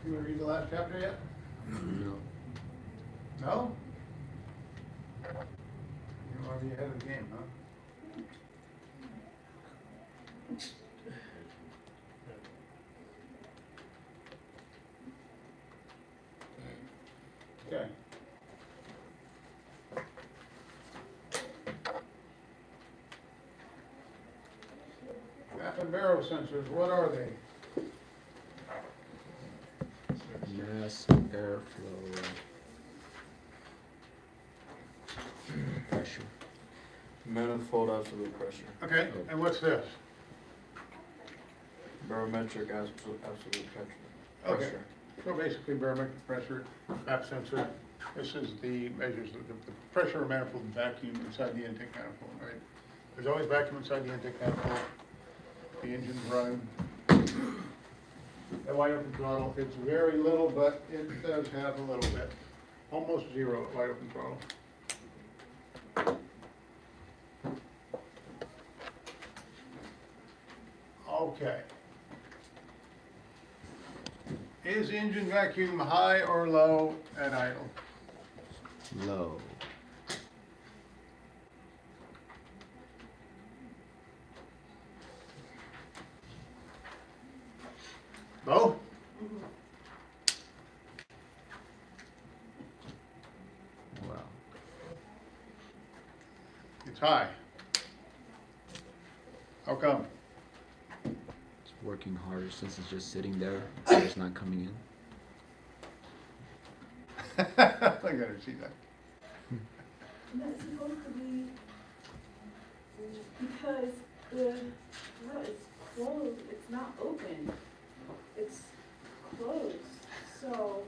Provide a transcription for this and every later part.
You want to read the last chapter yet? No. No? You want to be ahead of the game, huh? Okay. Gap and barrel sensors, what are they? Mass airflow pressure. Manifold absolute pressure. Okay, and what's this? Barometric absolute pressure. Okay. So basically barometric pressure, map sensor. This is the measures of the pressure of manifold and vacuum inside the intake manifold, right? There's always vacuum inside the intake manifold. The engine's running. At wide open throttle, it's very little, but it does have a little bit. Almost zero at wide open throttle. Okay. Is engine vacuum high or low at idle? Low. Low? Wow. It's high. How come? It's working harder since it's just sitting there, so it's not coming in. I gotta see that. That's supposed to be, because the throat is closed, it's not open, it's closed, so.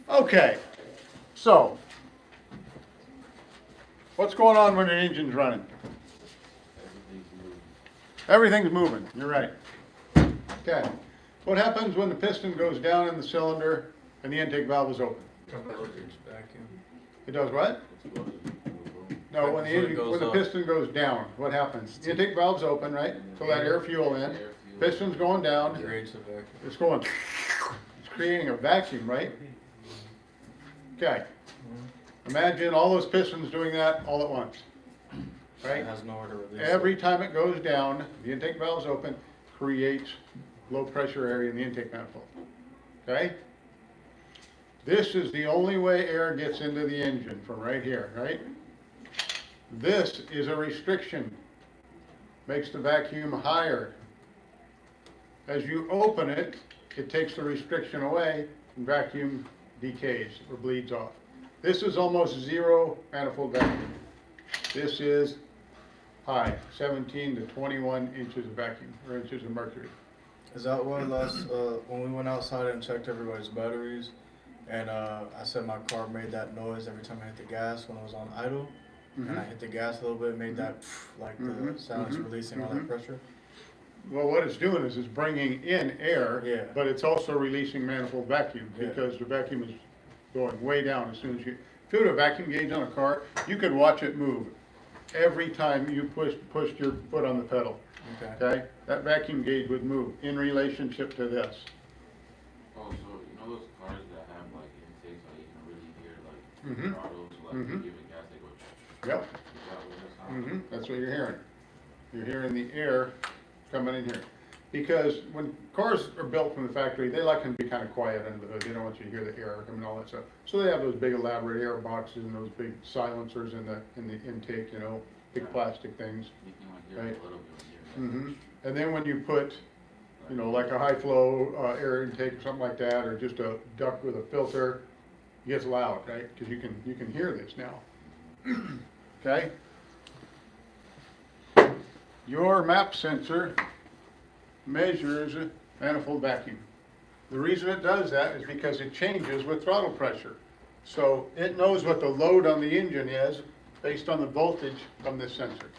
Okay, so what's going on when an engine's running? Everything's moving, you're right. Okay, what happens when the piston goes down in the cylinder and the intake valve is open? Vacuum. It does what? No, when the So it engine, goes when the up. piston goes down, what happens? The intake valve's open, right? So that air fuel in, piston's going down, Creates a vacuum. it's going, it's creating a vacuum, right? Okay. Imagine all those pistons doing that all at once, right? It has nowhere to release. Every time it goes down, the intake valve's open, creates low pressure area in the intake manifold, okay? This is the only way air gets into the engine, from right here, right? This is a restriction, makes the vacuum higher. As you open it, it takes the restriction away and vacuum decays or bleeds off. This is almost zero manifold vacuum. This is high, 17 to 21 inches of vacuum, or inches of mercury. Is that what when we went outside and checked everybody's batteries, and I said my car made that noise every time I hit the gas when I was on idle, and I hit the gas a little bit, it made that like the sound it's releasing all that pressure. Well, what it's doing is it's bringing in air, Yeah. but it's also releasing manifold vacuum, Yeah. because the vacuum is going way down as soon as you, if you put a vacuum gauge on a car, you could watch it move every time you pushed your foot on the pedal, Okay. okay? That vacuum gauge would move in relationship to this. Oh, so you know those cars that have like intakes, like you can really hear like Mhm. throttles, like Mhm. you give it gas, they go. Yep. Is that what that sounds? That's what you're hearing. You're hearing the air coming in here. Because when cars are built from the factory, they like them to be kind of quiet under the hood. They don't want you to hear the air coming and all that stuff. So they have those big elaborate air boxes and those big silencers in the intake, you know, big plastic things. You can like hear Right. it a little bit when you hear And then when you put, you know, like a high flow air intake or something like that, or just a duct with a filter, it gets loud, right? Because you can hear this now. Okay? Your map sensor measures manifold vacuum. The reason it does that is because it changes with throttle pressure. So it knows what the load on the engine is based on the voltage from this sensor.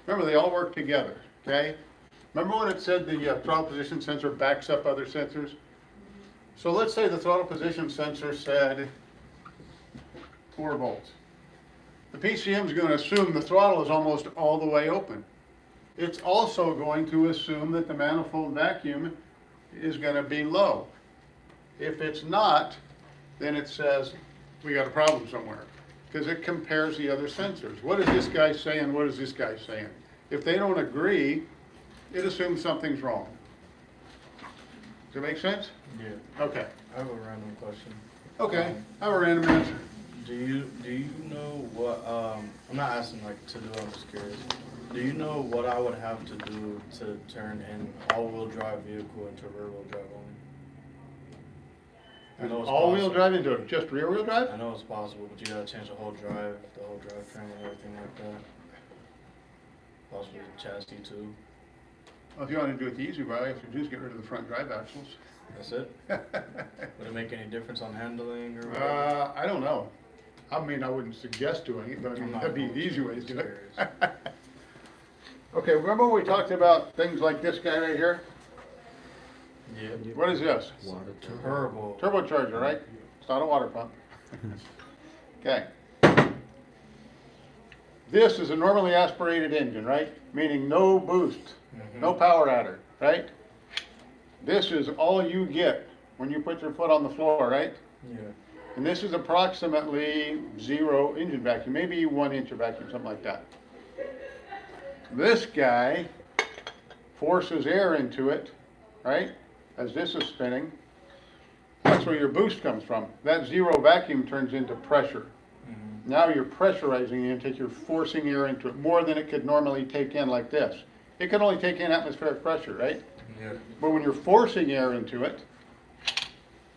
Remember, they all work together, okay? Remember when it said the throttle position sensor backs up other sensors? So let's say the throttle position sensor said 4 volts. The PCM is going to assume the throttle is almost all the way open. It's also going to assume that the manifold vacuum is going to be low. If it's not, then it says we got a problem somewhere, because it compares the other sensors. What is this guy saying? What is this guy saying? If they don't agree, it assumes something's wrong. Does it make sense? Yeah. Okay. I have a random question. Okay, I have a random answer. Do you know what, I'm not asking like to do, I'm just curious. Do you know what I would have to do to turn an all-wheel drive vehicle into rear-wheel drive only? I know it's All-wheel possible. drive into it, just rear-wheel drive? I know it's possible, but you gotta change the whole drivetrain and everything like that. Possibly the chassis too. Well, if you want to do it the easy way, all you have to do is get rid of the front drive axles. That's it? Would it make any difference on handling or whatever? I don't know. I mean, I wouldn't suggest doing it, but I mean, I'm not that'd be going the easy to, way to I'm do just it. curious. Okay, remember when we talked about things like this guy right here? Yeah. What is this? Water turbo. Turbo. Turbocharger, right? It's not a water pump. Okay. This is a normally aspirated engine, right? Meaning no boost, no power adder, right? This is all you get when you put your foot on the floor, right? Yeah. And this is approximately 0 engine vacuum, maybe 1 inch of vacuum, something like that. This guy forces air into it, right? As this is spinning. That's where your boost comes from. That 0 vacuum turns into pressure. Now you're pressurizing the intake, you're forcing air into it more than it could normally take in like this. It can only take in atmospheric pressure, right? Yeah. But when you're forcing air into it,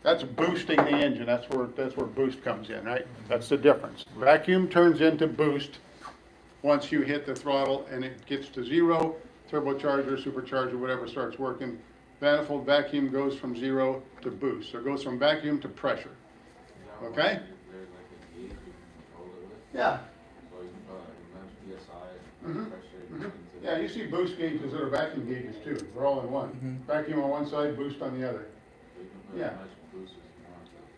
that's boosting the engine. That's where boost comes in, right? That's the difference. Vacuum turns into boost once you hit the throttle and it gets to 0. Turbocharger, supercharger, whatever starts working. Manifold vacuum goes from 0 to boost. So it goes from vacuum to pressure. Okay? There's like a gauge you can control it with, Yeah. so you can put like PSI, Mhm. pressure. Mhm. into Yeah, you see boost gauges that are vacuum gauges too. They're all in one. Vacuum on one side, boost on the other. You can put Yeah. as much boost as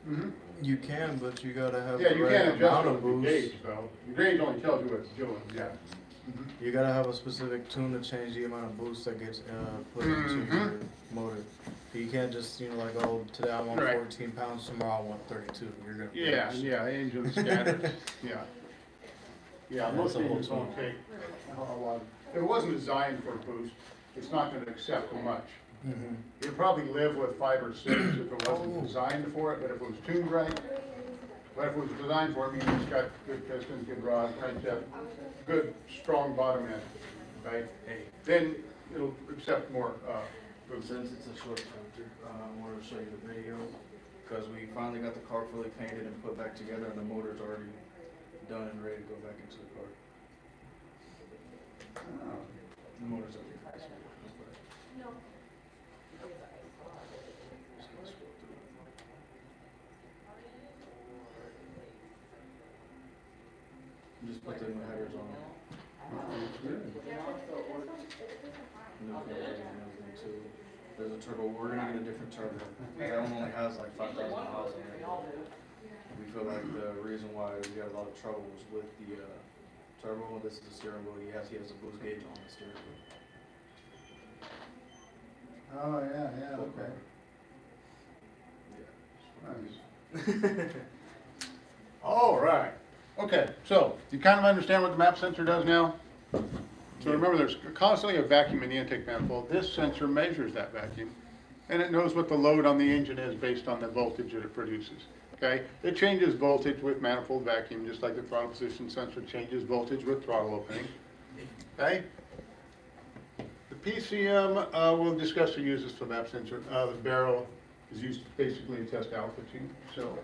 you want. Mm-hmm. You can, but you gotta have Yeah, the you right can't adjust amount it of with the boost. gauge though. The gauge only tells you what it's doing, yeah. You gotta have a specific tune to change the amount of boost that gets put into your motor. You can't just, like, oh, today I want Right. 14 pounds, tomorrow I want 32. You're gonna Yeah, crash. yeah, engine scatters, yeah. Yeah, That's most the whole engines don't tune. take a lot. If it wasn't designed for boost, it's not gonna accept much. Mhm. It'd probably live with 5 or 6 if it wasn't designed for it, but if it was tuned right, but if it was designed for it, meaning it's got good pistons, good rod, crankshaft, good, strong bottom end, right? Then it'll accept more, boost. Since it's a short chapter, I want to show you the video, because we finally got the car fully painted and put back together, and the motor's already done and ready to go back into the car. The motor's already fixed. Just put the new headers on. New headers and everything too. There's a turbo, we're gonna get a different turbo. That one only has like 5,000 miles on it. We feel like the reason why we got a lot of trouble was with the turbo. This is the steering wheel. He has a boost gauge on the steering wheel. Oh, yeah, okay. Nice. All right. Okay, so you kind of understand what the map sensor does now? So remember, there's constantly a vacuum in the intake manifold. This sensor measures that vacuum, and it knows what the load on the engine is based on the voltage that it produces. Okay? It changes voltage with manifold vacuum, just like the throttle position sensor changes voltage with throttle opening. Okay? The PCM, we'll discuss the uses for map sensor. The barrel is used basically to test altitude. So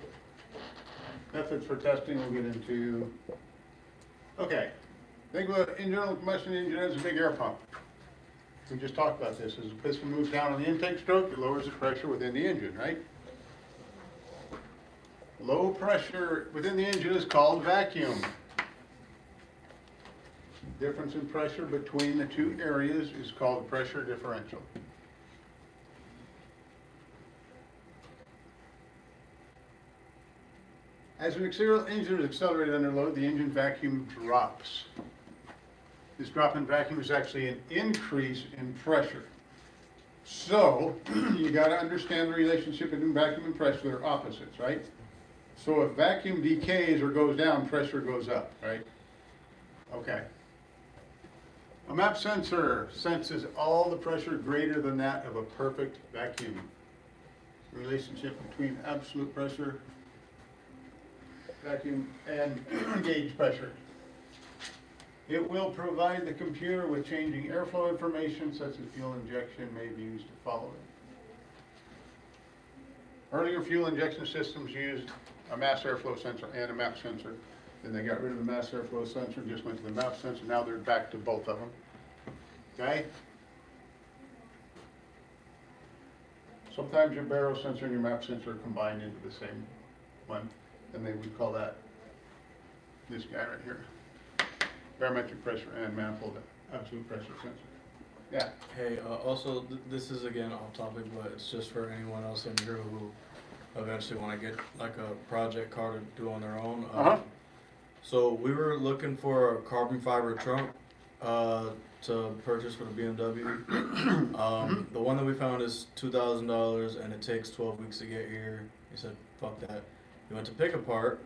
methods for testing we'll get into. Okay. Think about internal combustion engine as a big air pump. We just talked about this. As the piston moves down on the intake stroke, it lowers the pressure within the engine, right? Low pressure within the engine is called vacuum. Difference in pressure between the two areas is called pressure differential. As an external engine is accelerated under load, the engine vacuum drops. This drop in vacuum is actually an increase in pressure. So, you gotta understand the relationship between vacuum and pressure, they're opposites, right? So if vacuum decays or goes down, pressure goes up, right? Okay. A MAP sensor senses all the pressure greater than that of a perfect vacuum. Relationship between absolute pressure, vacuum, and gauge pressure. It will provide the computer with changing airflow information such as fuel injection may be used to follow it. Earlier fuel injection systems used a mass airflow sensor and a MAP sensor. Then they got rid of the mass airflow sensor, just went to the MAP sensor. Now they're back to both of them. Okay? Sometimes your baro sensor and your MAP sensor are combined into the same one, and they would call that this guy right here. Barometric pressure and manifold absolute pressure sensor. Yeah. Hey, also, this is again off topic, but it's just for anyone else in here who eventually want to get like a project car to do on their own. So we were looking for a carbon fiber trunk to purchase for the BMW. The one that we found is $2,000 and it takes 12 weeks to get here. He said, fuck that. We went to pick apart,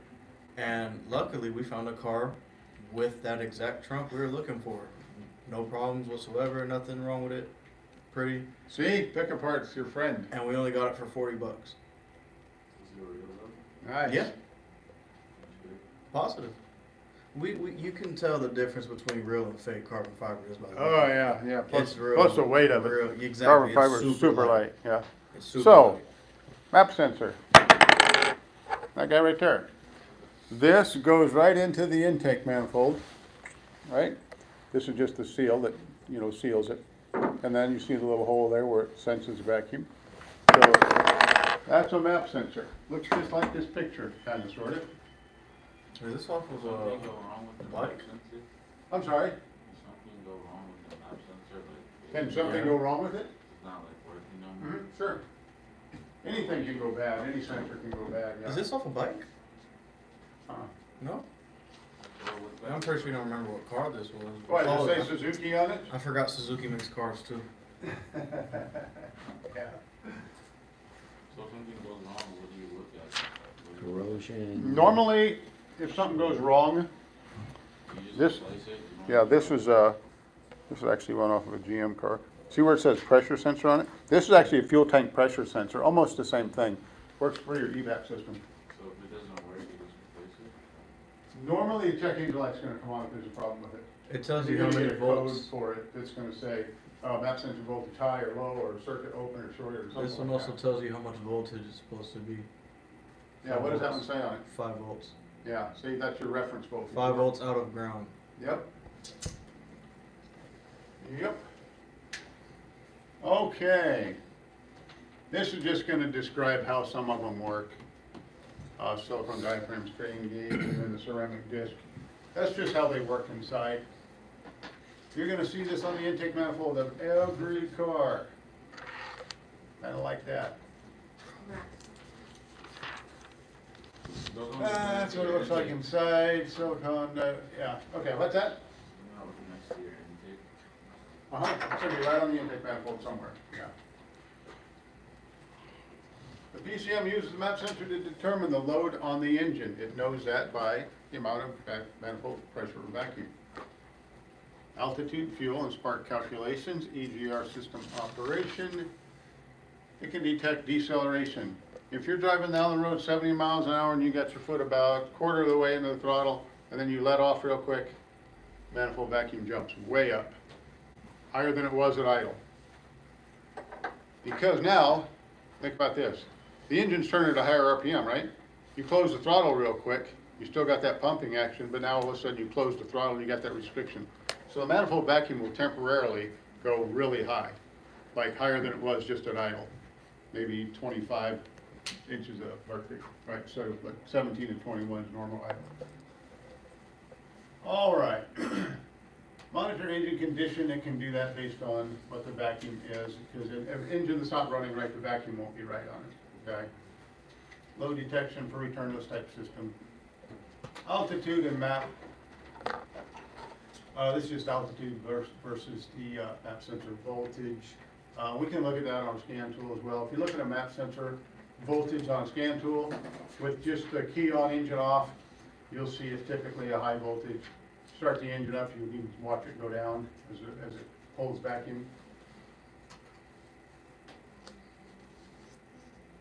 and luckily we found a car with that exact trunk we were looking for. No problems whatsoever, nothing wrong with it. Pretty. See, pick apart's your friend. And we only got it for $40. Nice. Yeah. Positive. You can tell the difference between real and fake carbon fiber just by looking. Oh, yeah, yeah. Plus, It's real, plus the weight of it. real, exactly. Carbon It's fiber is super light, yeah. It's super So, light. MAP sensor. That guy right there. This goes right into the intake manifold, right? This is just the seal that, seals it. And then you see the little hole there where it senses vacuum. So, that's a MAP sensor. Looks just like this picture, kind of, sort of. Is this off of Something go wrong with the bike? MAP sensor? I'm sorry, Something go wrong with the MAP sensor, but can something Yeah. go wrong with it? it's not like working no more. Sure. Anything can go bad, any sensor can go bad, yeah. Is this off a bike? No? Well, with I'm that- pretty sure you don't remember what car this was. Why, Oh, does it say Suzuki on it? I forgot Suzuki makes cars too. Yeah. So if something goes wrong, what do you look at? What do Corrosion. Normally, if something goes wrong, you just this- replace it? You don't yeah, this is actually one off of a GM car. See where it says pressure sensor on it? This is actually a fuel tank pressure sensor, almost the same thing. Works for your EVAP system. So if it doesn't work, you just replace it? Normally, the check engine light's gonna come on if there's a problem with it. It tells you You're how gonna many get a code volts. for it that's gonna say, MAP sensor voltage high or low, or circuit open or short, or This something one like also that. tells you how much voltage it's supposed to be. Yeah, what does that one say on it? 5 volts. Yeah, see, that's your reference voltage. 5 volts out of ground. Yep. Yep. Okay. This is just gonna describe how some of them work. Silicone diaphragm, strain gauge, and then the ceramic disc. That's just how they work inside. You're gonna see this on the intake manifold of every car. Kinda like that. Those ones That's what it looks like inside, silicone, yeah. Okay, what's that? No, next to your intake. It's gonna be right on the intake manifold somewhere, yeah. The PCM uses the MAP sensor to determine the load on the engine. It knows that by the amount of manifold pressure or vacuum. Altitude, fuel, and spark calculations, EGR system operation. It can detect deceleration. If you're driving down the road 70 miles an hour and you got your foot about quarter of the way into the throttle, and then you let off real quick, manifold vacuum jumps way up, higher than it was at idle. Because now, think about this, the engine's turning at a higher RPM, right? You close the throttle real quick, you still got that pumping action, but now all of a sudden you close the throttle and you got that restriction. So the manifold vacuum will temporarily go really high, like higher than it was just at idle. Maybe 25 inches of mercury, right? So like 17 and 21 is normal idle. All right. Monitor engine condition, it can do that based on what the vacuum is, because if an engine that's not running right, the vacuum won't be right on it, okay? low detection for returnless type system. Altitude and map. This is just altitude versus the map sensor voltage. We can look at that on scan tool as well. If you look at a map sensor voltage on scan tool with just the key on engine off, you'll see it's typically a high voltage. Start the engine up, you can watch it go down as it pulls vacuum.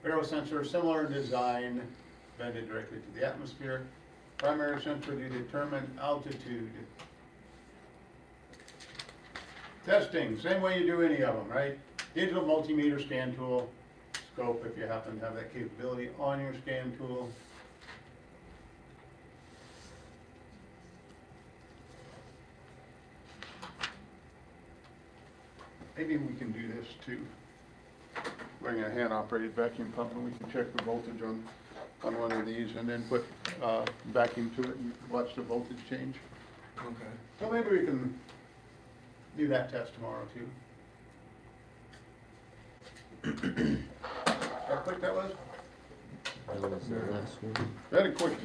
Barosensor, similar design, vented directly to the atmosphere. Primary sensor to determine altitude. Testing, same way you do any of them, right? Digital multimeter scan tool, scope if you happen to have that capability on your scan tool. Maybe we can do this too. Bring a hand-operated vacuum pump and we can check the voltage on one of these and then put vacuum to it and watch the voltage change. Okay. So maybe we can do that test tomorrow too. How quick that was? That was the last one. Very quick.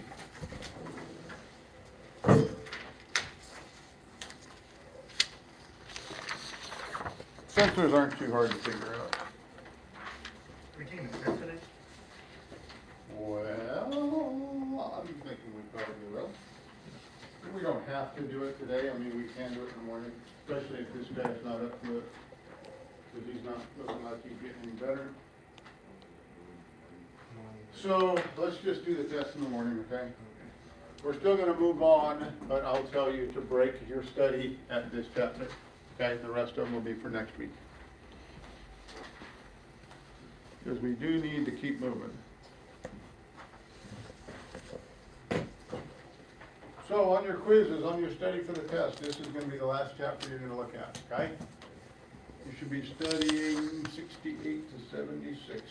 Sensors aren't too hard to figure out. We're taking a test today? Well, I'm thinking we probably will. We don't have to do it today, I mean, we can do it in the morning, especially if this guy's not up to it. Because he's not looking like he's getting any better. So, let's just do the test in the morning, okay? We're still gonna move on, but I'll tell you to break your study at this chapter, okay? The rest of them will be for next week. Because we do need to keep moving. So on your quizzes, on your study for the test, this is gonna be the last chapter you're gonna look at, okay? You should be studying 68 to 76.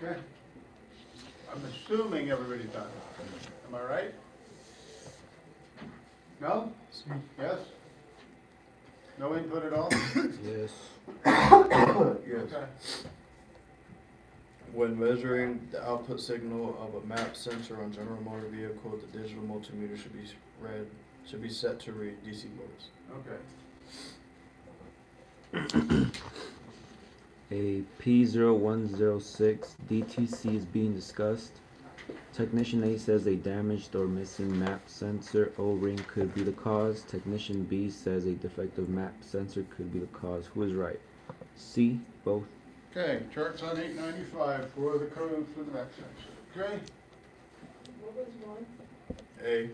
Okay. I'm assuming everybody's done. Am I right? No? Yes? No input at all? Yes. Yes. Okay. When measuring the output signal of a map sensor on general motor vehicle, the digital multimeter should be set to read DC volts. Okay. A P0106 DTC is being discussed. Technician A says a damaged or missing map sensor O-ring could be the cause. Technician B says a defective map sensor could be the cause. Who is right? C, both. Okay, charts on 895 for the code for the back section. Okay? What was one? A.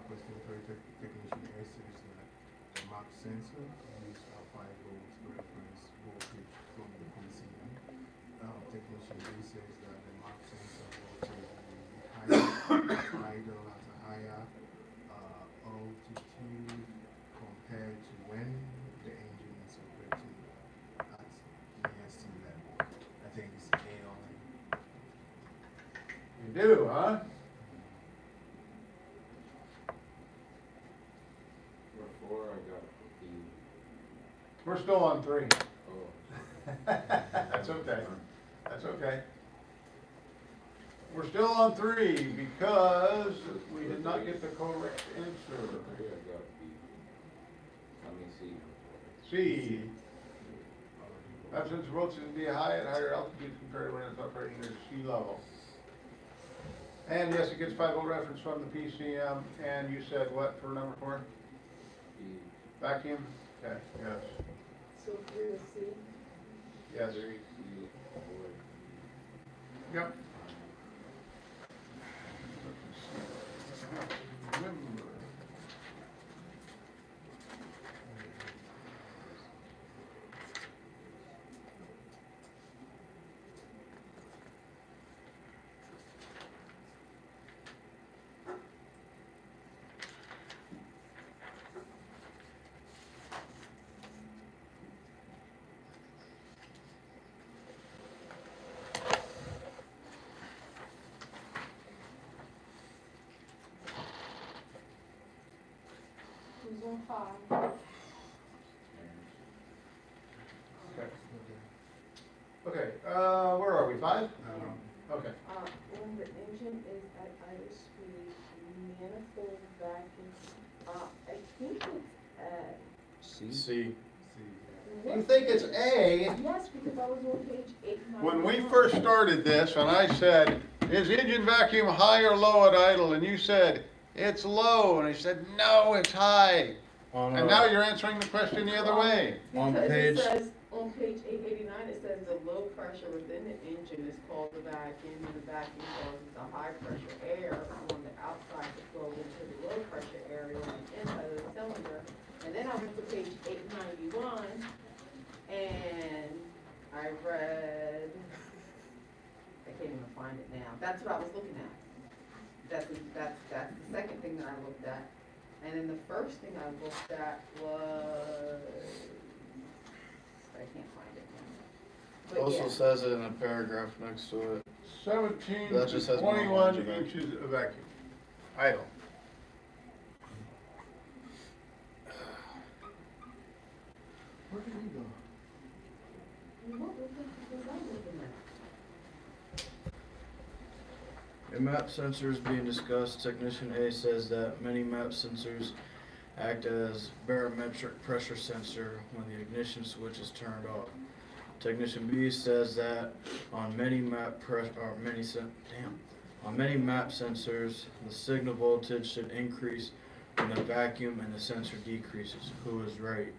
Question for technician A says that the map sensor used a 5 volts reference voltage from the PCM. Technician B says that the map sensor voltage will be higher, idle at a higher altitude compared to when the engine is operating at near sea level. I think it's A only. You do, huh? Before I got the, We're still on 3. oh. That's okay. That's okay. We're still on 3 because we did not get the correct answer. Here I got B. I mean C. C. Absence of voltage will be high at higher altitudes compared to when it's operating near sea level. And yes, it gets 5 volt reference from the PCM. And you said what for number 4? B. Vacuum? Okay, yes. So 3 was C. Yes. 3, C, 4. Yep. Remember. Who's on 5? Okay. Okay, where are we, 5? Okay. When the engine is at idle speed, manifold vacuum, I think it's C. C. You think it's A? Yes, because I was on page 891. When we first started this, and I said, is engine vacuum high or low at idle? And you said, it's low. And I said, no, it's high. On, And now you're answering the question the other way. On Because page- it says, on page 889, it says the low pressure within the engine is called the vacuum, and the vacuum causes the high pressure air on the outside to flow into the low pressure area on the inside of the cylinder. And then I went to page 891, and I read, I can't even find it now. That's what I was looking at. That's the second thing that I looked at. And then the first thing I looked at was, I can't find it now. But Also yeah. says it in a paragraph next to it. 17 That to just has more 21 lines of vacuum. inches of vacuum. Idle. Where did we go? What was I looking at? A map sensor is being discussed. Technician A says that many map sensors act as barometric pressure sensor when the ignition switch is turned off. Technician B says that on many map sensors, the signal voltage should increase when the vacuum and the sensor decreases. Who is right?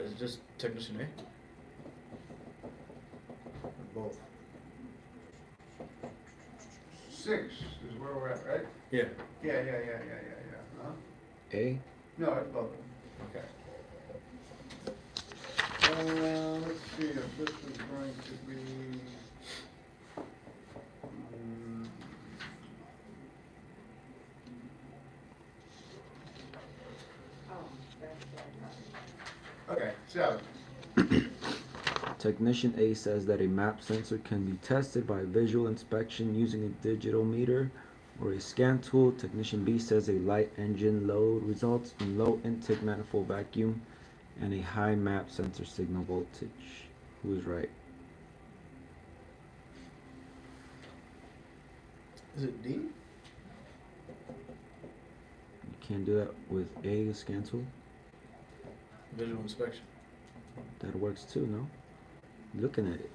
Is this technician A? Or both? 6 is where we're at, right? Yeah. Yeah. Huh? A. No, it's both. Okay. Let's see if this is going to be. Oh, that's what I got. 7. Technician A says that a map sensor can be tested by visual inspection using a digital meter or a scan tool. Technician B says a light engine load results in low intake manifold vacuum and a high map sensor signal voltage. Who is right? Is it D? You can't do that with a scan tool. Visual inspection. That works too, no? Looking at it.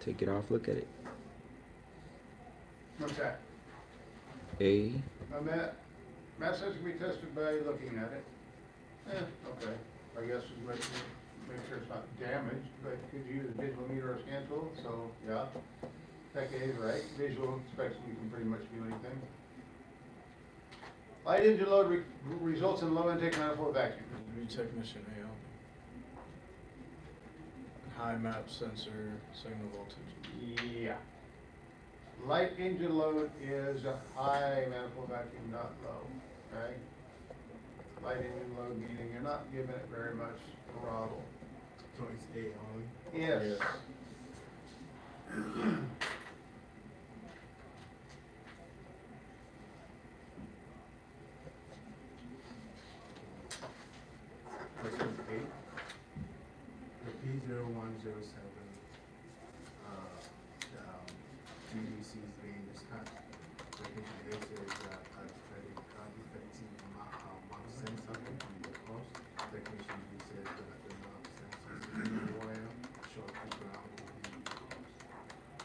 Take it off, look at it. What's that? A, Matt says can be tested by looking at it. Okay. I guess it's make sure it's not damaged, but could you use a digital meter or scan tool? So, yeah. Tech A is right. Visual inspection, you can pretty much do anything. Light engine load results in low intake manifold vacuum. Be technician A only. High map sensor signal voltage. Yeah. Light engine load is a high manifold vacuum, not low, okay? Light engine load meaning you're not giving it very much throttle. So it's A only. Yes. Question 8. The P0107 TDC is being discussed. Technician A says that a defective map sensor can be the cause. Technician B says that the map sensor signal wire short to ground will be the cause.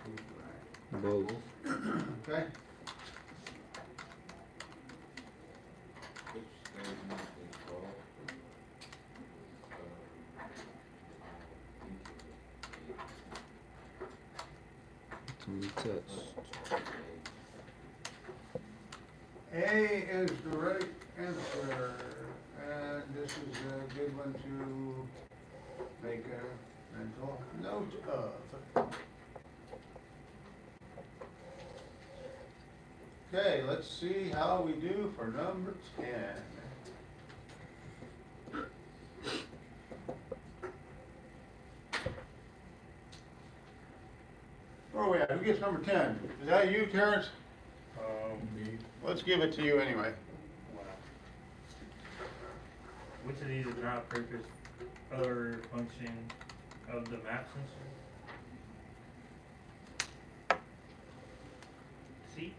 Who's right? both. Okay? Which diagnostic call? Only test. A is the right answer, and this is a good one to make a mental note of. Okay, let's see how we do for number 10. Where are we at? Who gets number 10? Is that you, Terrence? B. Let's give it to you anyway. Wow. Which of these is not a purpose or function of the map sensor? See?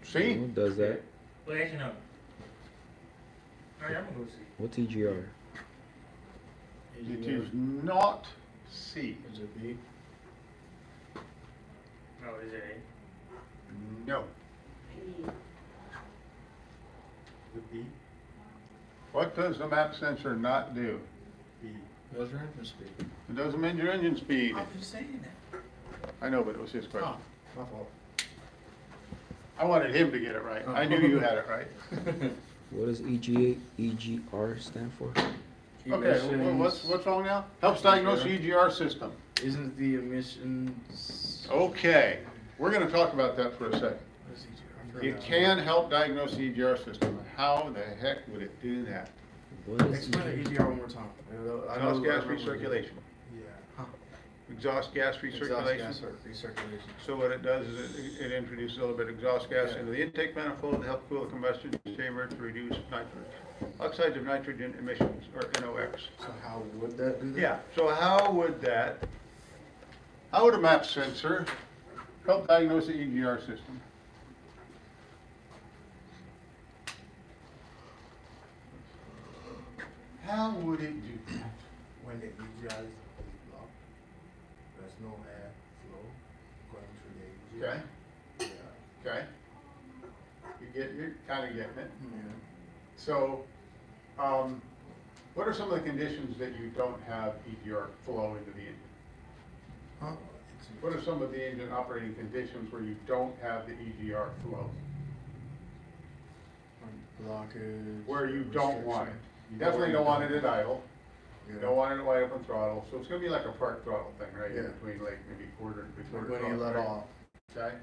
See? Who does that? Well, actually, no. Alright, I'm gonna go see. What's EGR? It is not C. Is it B? Oh, is it No. The B. What does the map sensor not do? B. Measure engine speed. It doesn't measure engine speed. I'm just saying that. I know, but it was his question. My fault. I wanted him to get it right. I knew you had it right. What does EGR stand for? Okay, well, what's wrong now? Helps diagnose the EGR system. Isn't the emissions? Okay, we're gonna talk about that for a second. What is EGR? It can help diagnose the EGR system. How the heck would it do that? What is Explain the EGR one more time. Exhaust gas recirculation. Yeah. Exhaust gas recirculation. Exhaust gas recirculation. So what it does is it introduces a little bit of exhaust gas into the intake manifold to help cool the combustion chamber to reduce oxides of nitrogen emissions, or NOx. So how would that do that? Yeah, so how would a map sensor help diagnose the EGR system? How would it do that? When the EGR is blocked, there's no air flow going through the EGR. Okay, Yeah. okay. You're kinda getting it. Yeah. So, what are some of the conditions that you don't have EGR flow into the engine? Huh? What are some of the engine operating conditions where you don't have the EGR flow? Blockage. Where you don't want it? You definitely don't want it at idle. You Yeah. don't want it at wide open throttle, so it's gonna be like a park throttle thing, right? In Yeah. between like maybe quarter and Like three-quarter when you throttle, let right? off. Okay?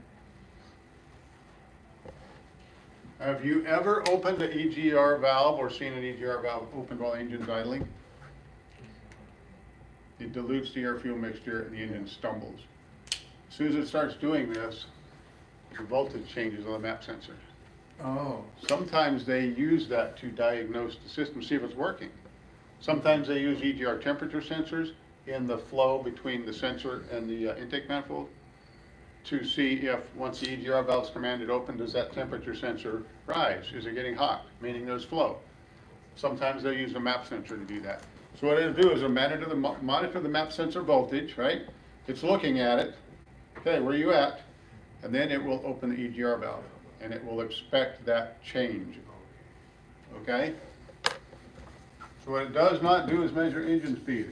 Have you ever opened an EGR valve or seen an EGR valve opened while the engine's idling? It dilutes the air fuel mixture and the engine stumbles. As soon as it starts doing this, the voltage changes on the map sensor. Oh. Sometimes they use that to diagnose the system, see if it's working. Sometimes they use EGR temperature sensors in the flow between the sensor and the intake manifold to see if, once the EGR valve is commanded open, does that temperature sensor rise? Is it getting hot, meaning there's flow? Sometimes they use a map sensor to do that. So what it'll do is it'll monitor the map sensor voltage, right? It's looking at it. Okay, where are you at? And then it will open the EGR valve, and it will expect that change. Okay? So what it does not do is measure engine speed.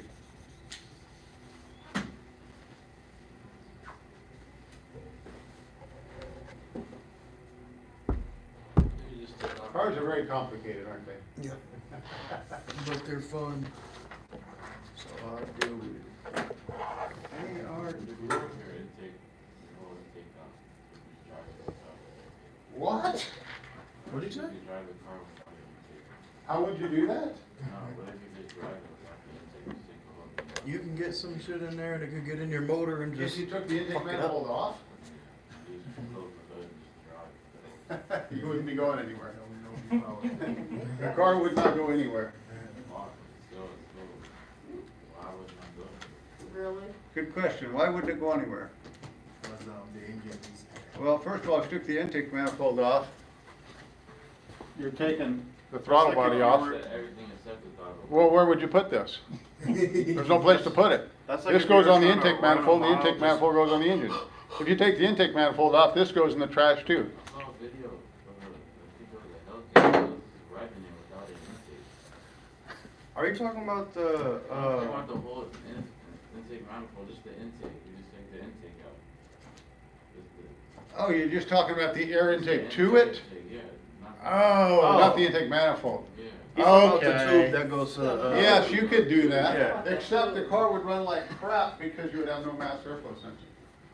You just take off. Cars are very complicated, aren't they? Yeah. But they're fun. So I do with it. They are. Your intake, your whole intake down. You drive it without. What? What did you say? You drive the car without your intake. How would you do that? No, what if you just drive it without the intake? Just take the whole thing. You can get some shit in there that could get in your motor and If just. you took the intake fuck it up. manifold off, You just close the hood and just drive. you wouldn't be going anywhere. No power. The car would not go anywhere. Wow, still, why wouldn't I do it? Really? Good question. Why wouldn't it go anywhere? Because the engine is. Well, first of all, if you took the intake manifold off, you're taking the throttle body off. Everything except the throttle. Well, where would you put this? There's no place to put it. That's like This if you goes were on the trying to intake run a manifold, the mile, intake just- manifold goes on the engine. If you take the intake manifold off, this goes in the trash too. I saw a video of the people at the Hellcat driving it without an intake. Are you talking about the, They want the whole intake manifold, just the intake, you just take the intake out. Just Oh, you're just talking about the air the intake to it? intake, yeah, not the. Oh, not the intake manifold. Yeah. he's talking about the Okay. tube that goes to, Yes, you could do that, Yeah. except the car would run like crap because you would have no mass airflow sensor.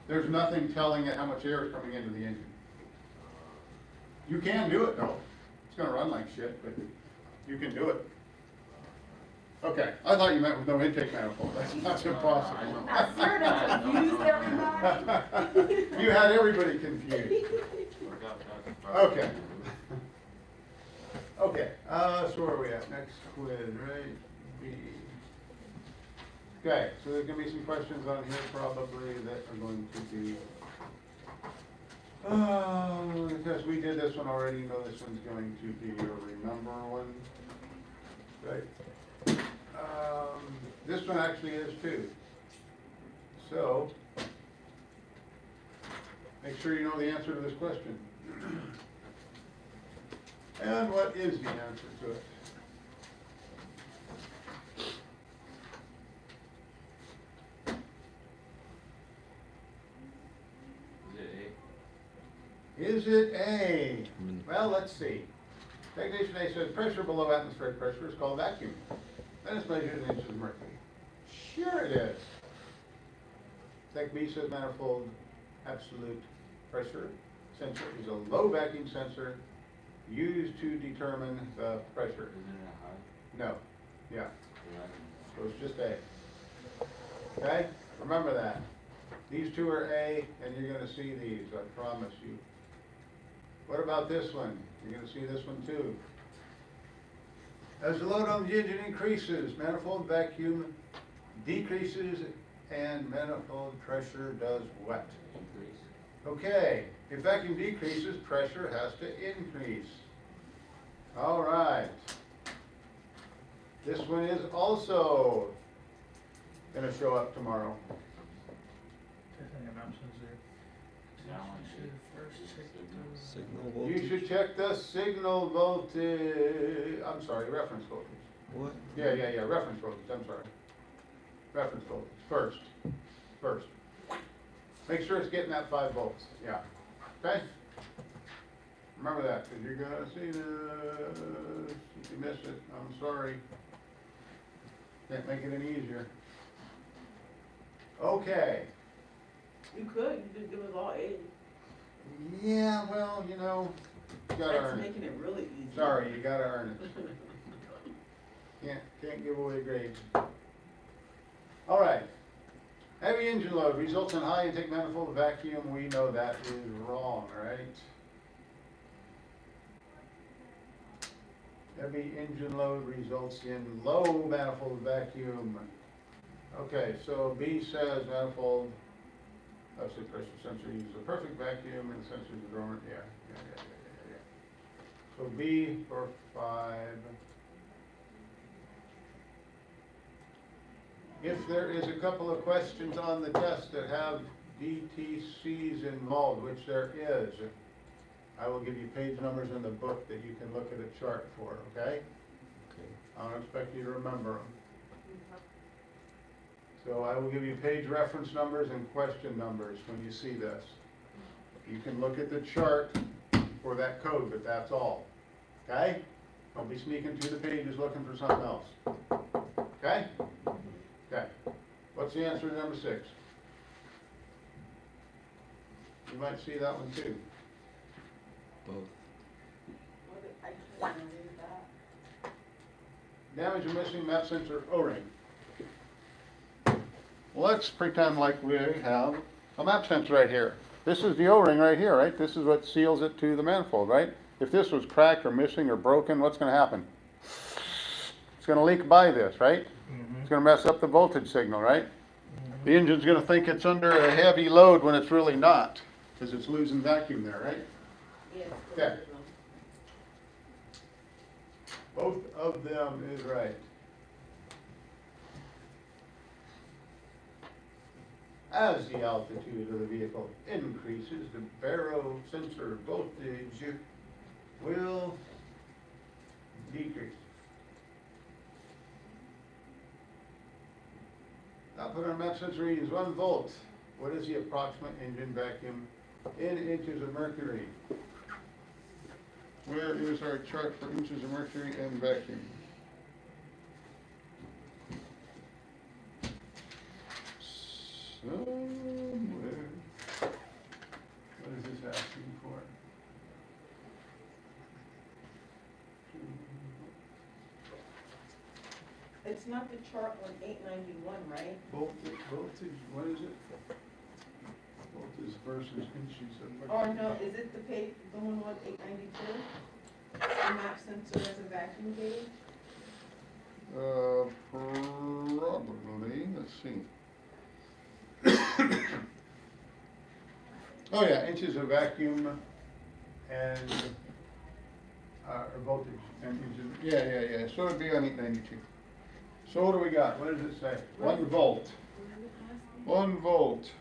There's nothing telling it how much air is coming into the engine. You can do it though. It's gonna run like shit, but you can do it. Okay, I thought you meant with no intake manifold. That's impossible. Not sure to confuse everybody. You had everybody confused. Okay. Okay, so where are we at? Next quiz, right? B. Okay, so there's gonna be some questions on here probably that are going to be, because we did this one already, you know this one's going to be a remember one. Right? This one actually is too. So, make sure you know the answer to this question. And what is the answer to it? Is it Is it A? Well, let's see. Technician A says pressure below atmospheric pressure is called vacuum. Then it's measured in inches of mercury. Sure it is. Tech B says manifold absolute pressure sensor is a low vacuum sensor used to determine the pressure. Isn't it high? No, yeah, Yeah, so it's just A. Okay, remember that. These two are A, and you're gonna see these, I promise you. What about this one? You're gonna see this one too. As the load on the engine increases, manifold vacuum decreases and manifold pressure does what? increase. Okay, if vacuum decreases, pressure has to increase. All right. This one is also gonna show up tomorrow. Definitely an option there. That one should First check the. Signal You should check the signal voltage, I'm sorry, reference voltage. What? Yeah, reference voltage, I'm sorry. Reference voltage, first. Make sure it's getting that 5 volts, yeah. Okay? Remember that, because you're gonna see this, if you miss it, I'm sorry. Can't make it any easier. Okay, You could, you could give us all 80. yeah, well, you know, You gotta That's earn it. making it really easy. Sorry, you gotta earn it. Can't give away grades. All right. Heavy engine load results in high intake manifold vacuum. We know that is wrong, right? Heavy engine load results in low manifold vacuum. Okay, so B says manifold, absolute pressure sensor uses a perfect vacuum and sensors are dormant. Yeah. So B for 5. If there is a couple of questions on the test that have DTCs involved, which there is, I will give you page numbers in the book that you can look at a chart for, okay? Okay. I don't expect you to remember them. So I will give you page reference numbers and question numbers when you see this. You can look at the chart for that code, but that's all, okay? Don't be sneaking through the pages looking for something else, okay? Okay, what's the answer to number 6? You might see that one too. Both. I can't read that. Damage or missing map sensor O-ring. Well, let's pretend like we have a map sensor right here. This is the O-ring right here, right? This is what seals it to the manifold, right? If this was cracked or missing or broken, what's going to happen? It's going to leak by this, right? It's going to mess up the voltage signal, right? The engine's going to think it's under a heavy load when it's really not, because it's losing vacuum there, right? Yes. Okay. Both of them is right. As the altitude of the vehicle increases, the baro sensor voltage will decrease. Output on map sensor reading is 1 volt. What is the approximate engine vacuum in inches of mercury? Where is our chart for inches of mercury and vacuum? Somewhere. What is this asking for? It's not the chart on 891, right? Voltage, what is it? Voltage versus inches of Or mercury. no, is it the page, the one on 892? The map sensor as a vacuum gauge? Probably, let's see. Oh yeah, inches of vacuum and, or voltage and inches, yeah, so it'd be on 892. So what do we got? What does it say? 1 volt. 1 volt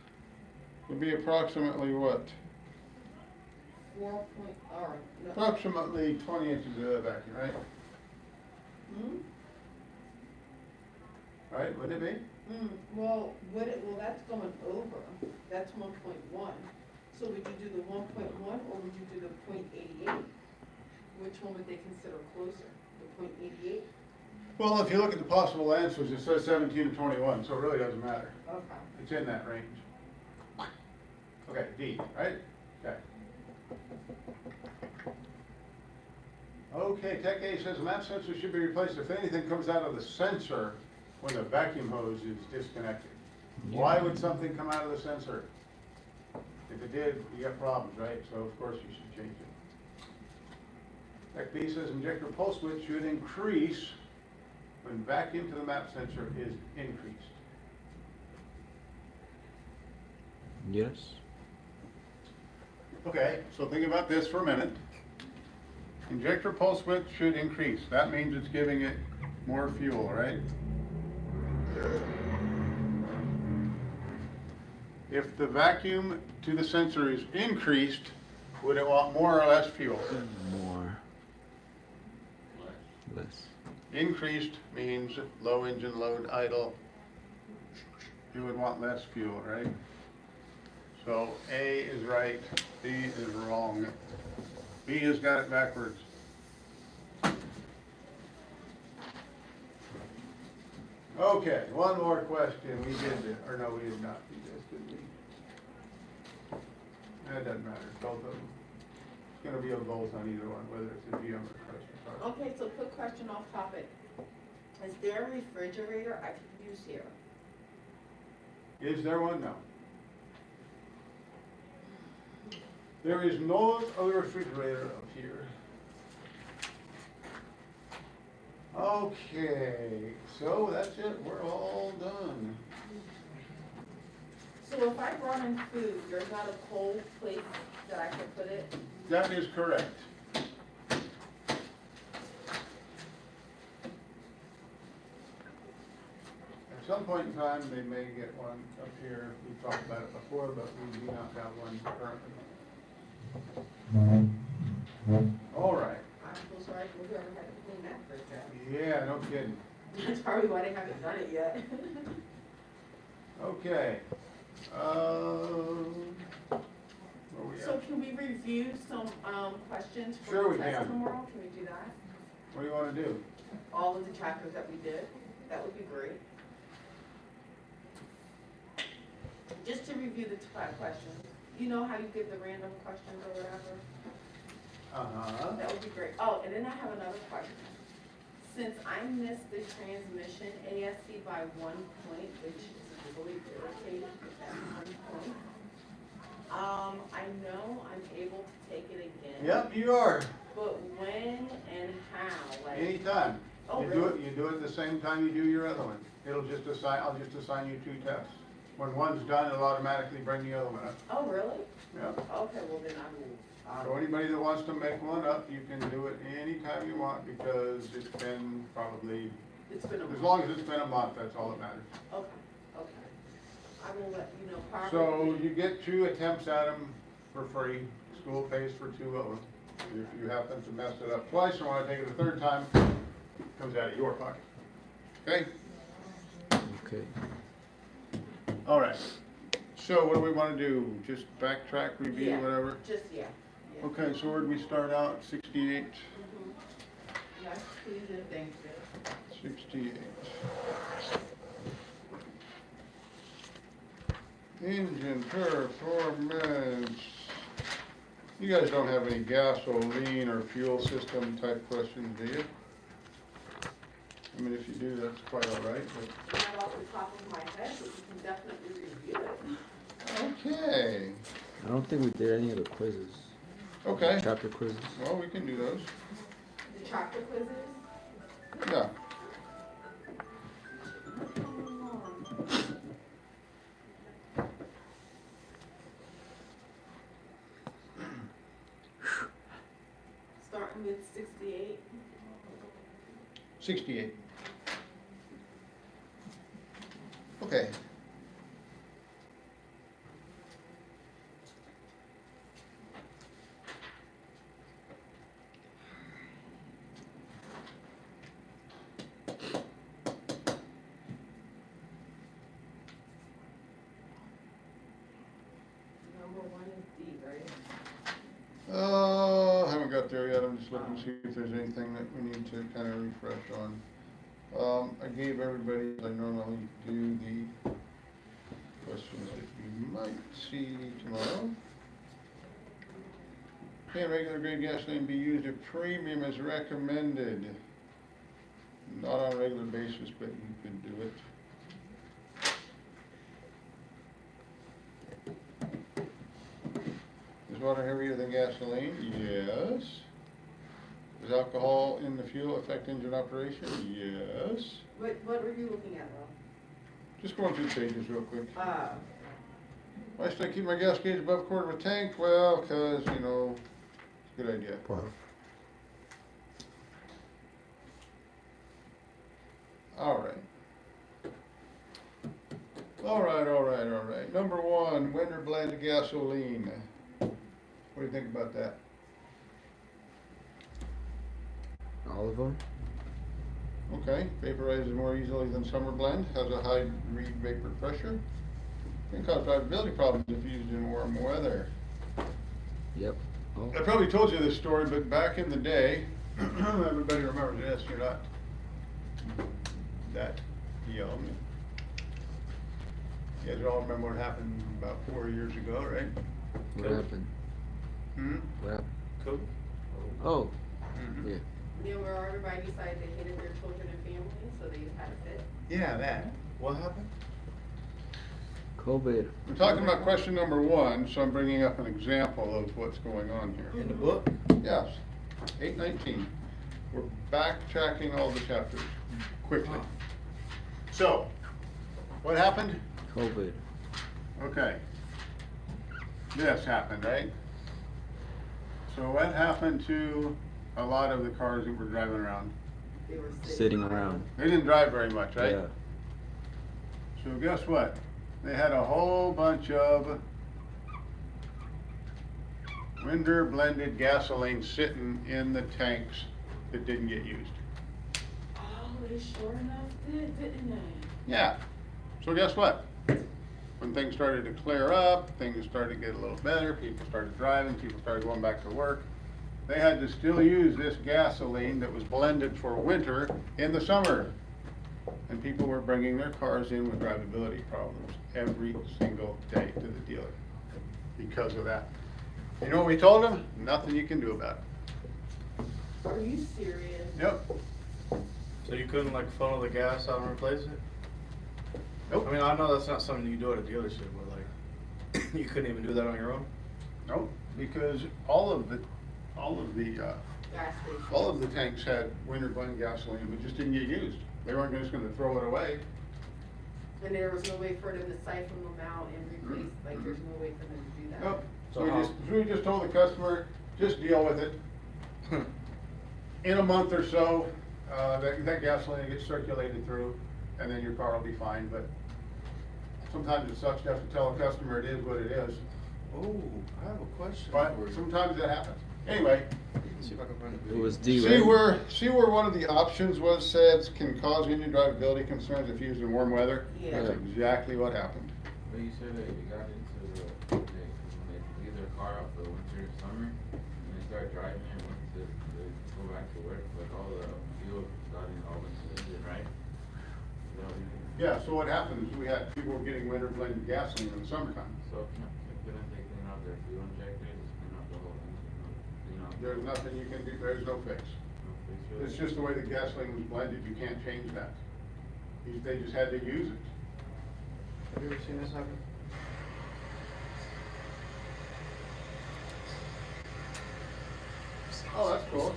would be approximately what? 4 point, or, no. Approximately 20 inches of vacuum, right? Hmm? Right, would it be? Well, that's going over, that's 1.1. So would you do the 1.1 or would you do the 0.88? Which one would they consider closer, the 0.88? Well, if you look at the possible answers, it says 17 to 21, so it really doesn't matter. Okay. It's in that range. Okay, D, right? Okay. Okay, Tech A says map sensor should be replaced if anything comes out of the sensor when the vacuum hose is disconnected. Why would something come out of the sensor? If it did, you got problems, right? So of course you should change it. Tech B says injector pulse width should increase when vacuum to the map sensor is increased. Yes. Okay, so think about this for a minute. Injector pulse width should increase. That means it's giving it more fuel, right? If the vacuum to the sensor is increased, would it want more or less fuel? More. Less. Increased means low engine load, idle. You would want less fuel, right? So A is right, B is wrong. B has got it backwards. Okay, one more question. We did this, or no, we did not do this, did we? That doesn't matter, both of them. gonna be a both on either one, whether it's a GM or Chrysler car. Okay, so quick question off topic. Is there a refrigerator I could use here? Is there one? No. There is no other refrigerator up here. Okay, so that's it, we're all done. So if I brought in food, there's not a cold place that I can put it? That is correct. At some point in time, they may get one up here, we've talked about it before, but we do not have one currently. All right, I'm so sorry for whoever had to clean that fridge out. yeah, no kidding. That's probably why they haven't done it yet. Okay. Where we So at? can we review some, questions Sure for we the test can. tomorrow? Can we do that? What do you wanna do? All of the chapters that we did? That would be great. Just to review the questions. You know how you give the random questions or whatever? Uh-huh. That would be great. Oh, and then I have another question. Since I missed the transmission ASC by 1 point, which is really irritating at 1 point, I know I'm able to take it again. Yep, you are, But when and how? Like, anytime. Oh, You do it, really? you do it the same time you do your other one. It'll just assign, I'll just assign you 2 tests. When one's done, it'll automatically bring the other one up. oh, really? Yeah. Okay, well then I will. So anybody that wants to make one up, you can do it anytime you want because it's been probably, It's been a as month. long as it's been a month, that's all that matters. Okay, okay. I will let you know prior. So you get 2 attempts at them for free. School pays for 2 of them. If you happen to mess it up twice or want to take it a 3rd time, it comes out of your pocket. Okay? Okay. All right. So what do we want to do? Just backtrack, review, Yeah. whatever? Just, yeah. Yeah. Okay, so where'd we start out? 68? Mhm. Yes, please and thank you. 68. Engine performance. You guys don't have any gasoline or fuel system type questions, do you? I mean, if you do, that's quite all right, but, Not off the top of my head, but you can definitely review it. okay. I don't think we did any of the quizzes. Okay, Chapter quizzes. well, we can do those. The chapter quizzes? Yeah. Starting with 68. 68. Okay. Number 1 is D, right? Haven't got there yet, I'm just looking to see if there's anything that we need to kind of refresh on. I gave everybody, as I normally do, the questions that you might see tomorrow. Can regular grade gasoline be used if premium is recommended? Not on a regular basis, but you could do it. Is water heavier than gasoline? Yes. Does alcohol in the fuel affect engine operation? Yes. What were you looking at, though? Just going through the pages real quick. Uh, Why should I keep my gas gauge above quarter of a tank? Well, cause, you know, it's a good idea. All right. All right, all right, all right. Number 1, winter blend gasoline. What do you think about that? All of them? Okay, vaporizes more easily than summer blend, has a high read vapor pressure. Can cause drivability problems if used in warm weather. Yep. Oh. I probably told you this story, but back in the day, everybody remembers this, you're not that young. You guys all remember what happened about 4 years ago, right? What happened? Hmm? What happened? Cool. Oh, Mhm. yeah. You know, where everybody decided they hated their children and families, so they had a fit. Yeah, that. What happened? COVID. We're talking about question number 1, so I'm bringing up an example of what's going on here. In the book? Yes, 819. We're backtracking all the chapters quickly. So, what happened? COVID. Okay. This happened, right? So what happened to a lot of the cars that were driving around? They were Sitting around. They didn't drive very much, right? Yeah. So guess what? They had a whole bunch of winter blended gasoline sitting in the tanks that didn't get used. Oh, they sure enough did, didn't they? Yeah. So guess what? When things started to clear up, things started to get a little better, people started driving, people started going back to work. They had to still use this gasoline that was blended for winter in the summer. And people were bringing their cars in with drivability problems every single day to the dealer because of that. You know what we told them? Nothing you can do about it. Are you serious? Yep. So you couldn't like funnel the gas out and replace it? Nope. I mean, I know that's not something you do at a dealership, but like, you couldn't even do that on your own? Nope. Because all of the Gas station. all of the tanks had winter blend gasoline, but just didn't get used. They weren't just gonna throw it away. And there was no way for them to siphon them out and replace, like, there's no way for them to do that. Nope. So So how- we just told the customer, just deal with it. In a month or so, that gasoline gets circulated through, and then your car will be fine, but sometimes it sucks to have to tell a customer it is what it is, Oh, I have a question but for you. sometimes that happens. Anyway, Let's see if I can find a It video. was D, see right? where one of the options was said can cause engine drivability concerns if used in warm weather? Yeah. That's exactly what happened. But you said that you got into when they leave their car out for the winter and summer, and they start driving it once they go back to work, like all the fuel got in all into the engine, right? Is that what you mean? Yeah, so what happened is we had people getting winter blended gasoline in the summertime. So, couldn't they clean out their fuel injector, just clean out the whole engine, clean out? There's nothing you can do, there's no fix. No fix for It's it? just the way the gasoline was blended, you can't change that. They just had to use it. Have you ever seen this happen? Oh, that's cool.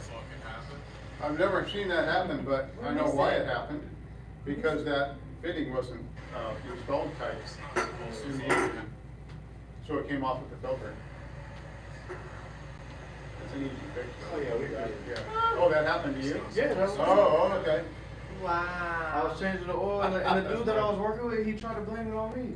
I've never seen that happen, but I know why it happened, because that fitting wasn't, installed tight in the engine. So it came off with the filter. It's an easy fix. Oh, yeah, we got it. Yeah. Oh, that happened to you? Yeah, that was- Oh, okay. I Wow. was changing the oil, and the dude that I was working with, he tried to blame it on me.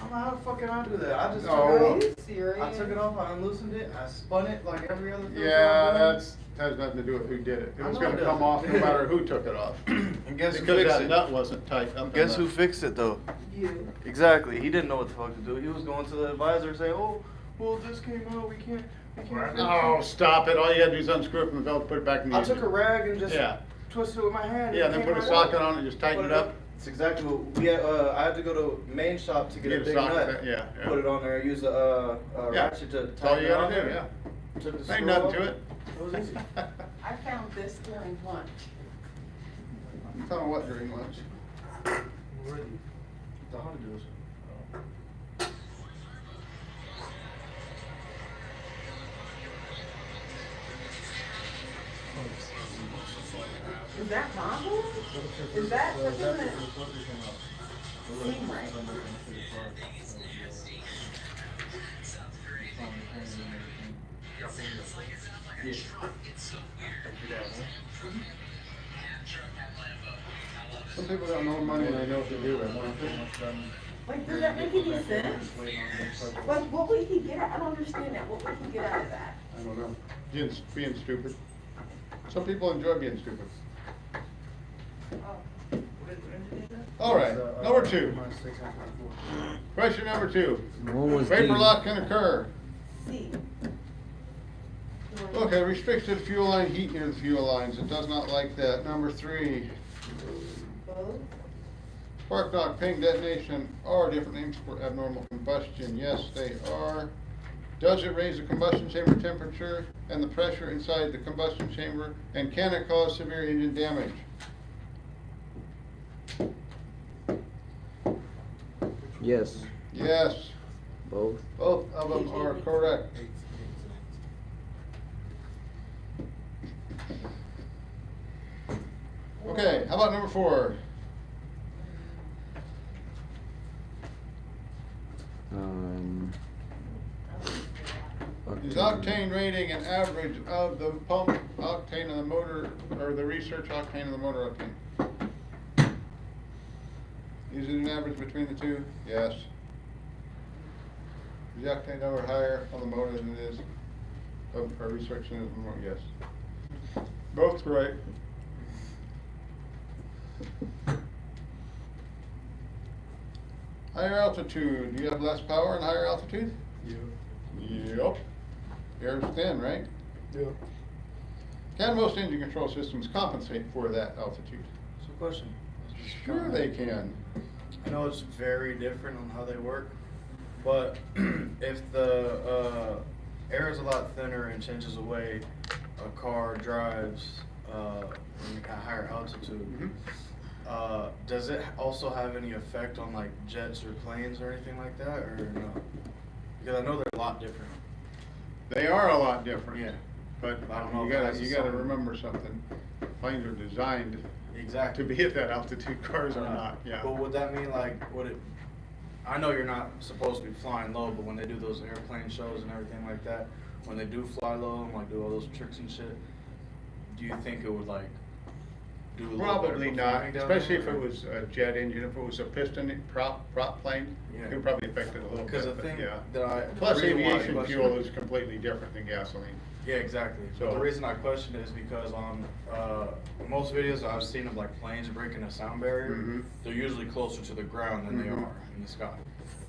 I'm like, how the fuck can I do that? I just took No. it Are off. you serious? I took it off, I unloosened it, I spun it like every other filter Yeah, I've done. has nothing to do with who did it. It I was know it gonna come doesn't. off no matter who took it off. And guess who Because fixed that it? nut wasn't tight up. Guess in who the- fixed it though? You. Exactly. He didn't know what the fuck to do. He was going to the advisor saying, "Oh, well, this came out. We can't fix Oh, it." stop it. All you gotta do is unscrew it from the belt, put it back in the I engine. took a rag and just Yeah. twisted it with my hand. Yeah, and then it put a came right socket out. on it, just tighten Put it up. That's exactly what we had. I had to go to main shop to get Get a a big socket, nut. yeah, yeah. Put it on there. Use a Yeah. ratchet to That's all tighten you it on gotta do, there. yeah. Took the Ain't screw nothing off. to it. It was easy. I found this during lunch. You found what during lunch? The honeydews. Is that Mongo? Is that doesn't seem right? Some people got no money and they know what to do with it. Like, does that make any sense? Like, what would he get out? I don't understand that. What would he get out of that? I don't know. Being stupid. Some people enjoy being stupid. All right, number two. Question number two. One was Vapor D. lock can occur. C. Okay, restricted fuel line heat near the fuel lines. It does not like that. Number three. Both? Spark dog ping detonation are different names for abnormal combustion. Yes, they are. Does it raise the combustion chamber temperature and the pressure inside the combustion chamber? And can it cause severe engine damage? Yes. Yes, Both. both of them are correct. Okay, how about number 4? Is octane rating an average of the pump octane of the motor, or the research octane of the motor octane? Is it an average between the two? Yes. Is the octane number higher on the motor than it is of our research than it is on the motor? Yes. Both correct. Higher altitude, do you have less power in higher altitude? Yep. Air's thin, right? Yeah. Can most engine control systems compensate for that altitude? So question. Sure they can. I know it's very different on how they work, but if the air is a lot thinner and changes the way a car drives at higher altitude, does it also have any effect on like jets or planes or anything like that, or no? Because I know they're a lot different. They are a lot different. Yeah. But I don't know you if gotta, that's you gotta something- remember something. Planes are designed to Exactly. be at that altitude, cars are Right. not, yeah. But would that mean like, would it, I know you're not supposed to be flying low, but when they do those airplane shows and everything like that, when they do fly low and like do all those tricks and shit, do you think it would like do a little better Probably not, performing down especially if there, it or- was a jet engine, if it was a piston prop plane, Yeah. it would probably affect it a little Because bit, the but thing yeah. that I. Plus the reason why I aviation question- fuel is completely different than gasoline. Yeah, exactly. So- But the reason I question it is because on most videos I've seen of like planes breaking a sound barrier, Mhm. they're usually closer to the ground than they Mhm. are in the sky.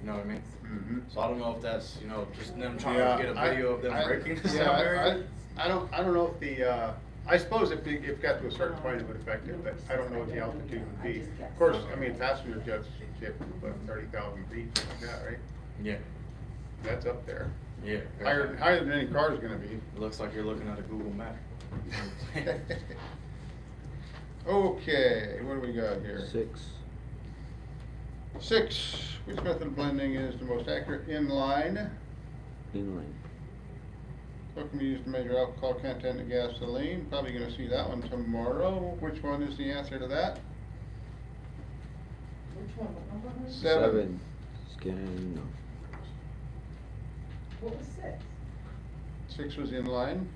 You know what I mean? Mm-hmm. So I don't know if that's, you know, just them trying Yeah, to get a video of them breaking the yeah, sound barrier. I don't know if the, I suppose if it got to a certain point it would affect it, but I don't know what the altitude would be. Of course, I mean, passenger jets ship about 30,000 feet, something like that, right? Yeah, That's up there. yeah. Higher than any car's gonna be. It looks like you're looking at a Google map. Okay, what do we got here? 6. 6, which method of blending is the most accurate inline? Inline. What can be used to measure alcohol content in gasoline? Probably gonna see that one tomorrow. Which one is the answer to that? Which one, what number was it? 7. Scan. No. What was 6? 6 was inline.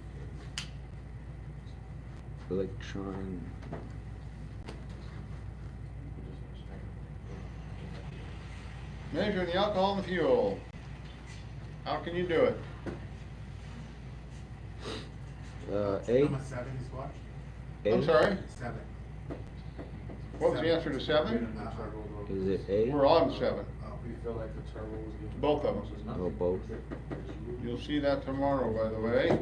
Electron. Measuring the alcohol in the fuel. How can you do it? A. Number 7 is what? A. I'm sorry, 7. what was the answer to 7? Is it A? We're on 7. You feel like the turbo was getting. Both of them. Oh, both. You'll see that tomorrow, by the way.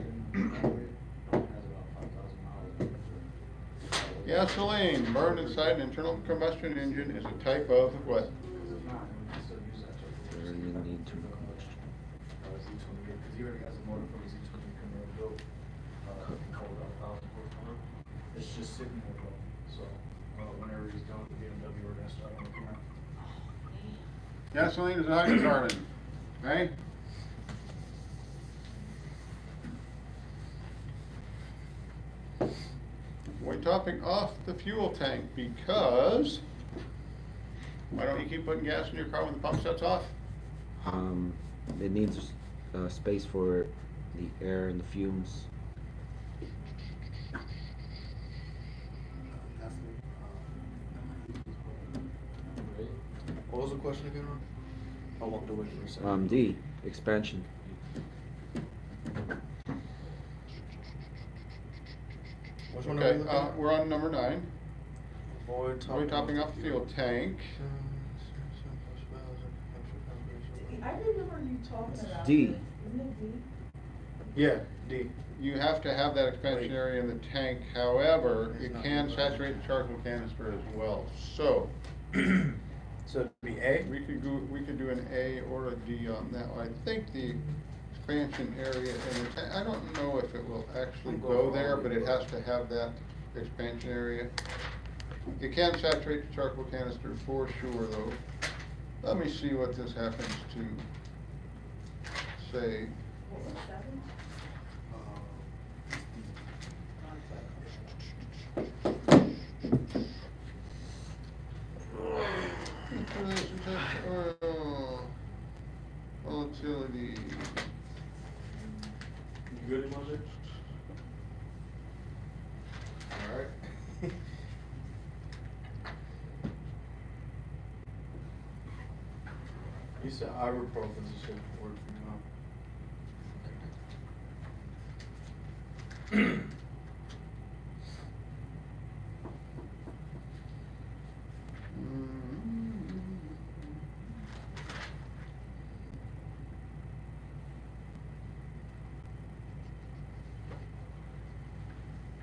Gasoline burned inside an internal combustion engine is a type of what? Burning the internal combustion. It's just sitting there though, so whenever he's done with the BMW, we're gonna start looking at. Gasoline is a hydrocarbon, okay? We're topping off the fuel tank because, why don't you keep putting gas in your car when the pump shuts off? It needs space for the air and the fumes. What was the question again, Ron? I walked away for a second. D. Expansion. Which one are we Okay, looking at? we're on number 9. Avoid We're topping off the fuel tank. I remember you talking about D. this. Isn't it D? Yeah, D. You have to have that expansion area in the tank, however, It's it not can good. saturate the charcoal canister as well. So, So it'd be A? we could do an A or a D on that one. I think the expansion area in the tank. I don't know if it will actually go there, but it has to have that expansion area. You can saturate the charcoal canister for sure though. Let me see what this happens to say. What was that? Oil, volatility. You good, Mother? Alright. You said ibuprofen should work for you, huh?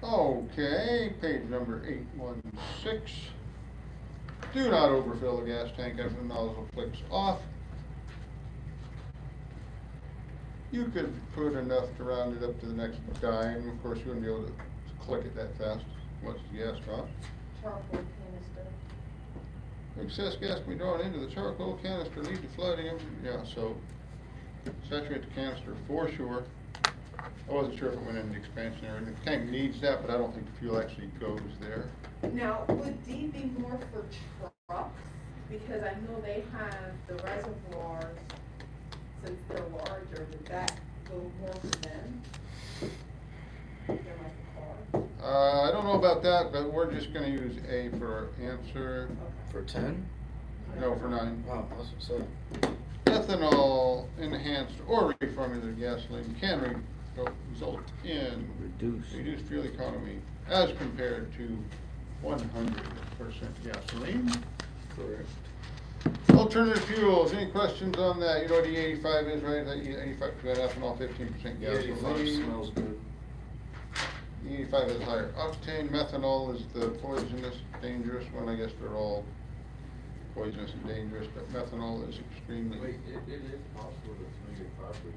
Okay, page number 816. Do not overfill the gas tank after the nozzle clicks off. You could put enough to round it up to the next dime. Of course, you wouldn't be able to click it that fast once the gas drops. Charcoal canister. Excess gas can be drawn into the charcoal canister, lead to flooding. Yeah, so saturate the canister for sure. I wasn't sure if it went in the expansion area. The tank needs that, but I don't think the fuel actually goes there. Now, would D be more for trucks? Because I know they have the reservoirs, since they're larger, would that go more for them? They're like a car. I don't know about that, but we're just gonna use A for our answer. For 10? No, for 9. Oh, that's what's up. Ethanol enhanced or reformulated gasoline can result in reduced fuel economy as compared to 100% gasoline. Correct. Alternative fuels, any questions on that? You know what E85 is, right? That E85 ethanol, 15% gasoline. 85 smells good. E85 is higher octane. Methanol is the poisonous, dangerous one. I guess they're all poisonous and dangerous, but methanol is extremely. Wait, it is possible to swing it properly,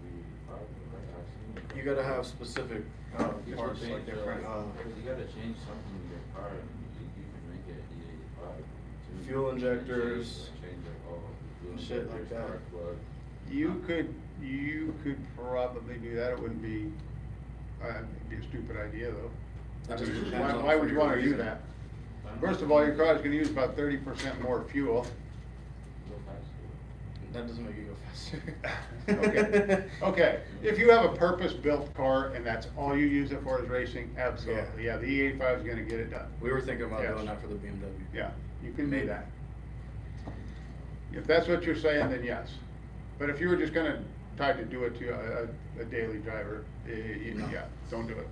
right? I've seen it. You gotta have specific, You parts, should like change, different, you gotta change something in your car, and you can make it E85. Fuel injectors, Change like all the fuel shit like injectors, that. spark plug. You could probably do that. It wouldn't be, it'd be a stupid idea though. That just depends Why, on why for would you your wanna do reason. that? First of all, your car's gonna use about 30% more fuel. Go faster. that doesn't make you go faster. Okay, okay. If you have a purpose-built car and that's all you use it for is racing, absolutely. Yeah, the E85 is gonna get it done. We were thinking about Yes. doing that for the BMW. Yeah, you can do Maybe. that. If that's what you're saying, then yes. But if you were just gonna try to do it to a daily driver, No. yeah, don't do it.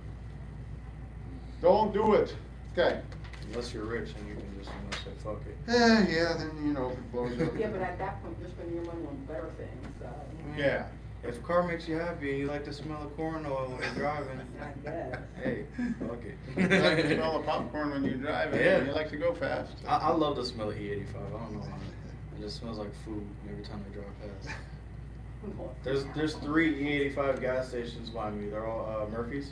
Don't do it. Okay. Unless you're rich and you can just, say, fuck it. Yeah, then, you know, if it blows up. Yeah, but at that point, you're spending your money on better things, so. Yeah. If a car makes you happy and you like to smell the corn oil when you're driving, I guess. hey, fuck it. You like to smell the popcorn when you drive, Yeah. and you like to go fast. I love the smell of E85. I don't know why. It just smells like food every time I drive past. There's 3 E85 gas stations by me. They're all Murphy's,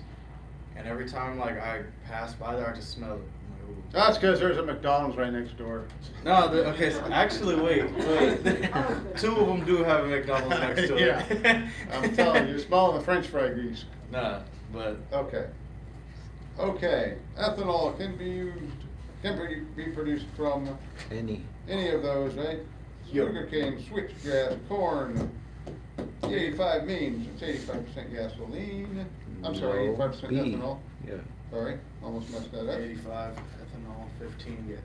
and every time like I pass by there, I just smell it. I'm like, ooh. That's because there's a McDonald's right next door. No, okay. So actually, wait. 2 of them do have a McDonald's next to it. Yeah. I'm telling you, you're smelling the French fry grease. Nah, but Okay. Okay, ethanol can be produced from Any. any of those, right? Yep. Sugarcane, switchgrass, corn. E85 means it's 85% gasoline. I'm sorry, No, 85% B. ethanol. Yeah. Sorry, almost messed that up. 85 ethanol, 15 gas.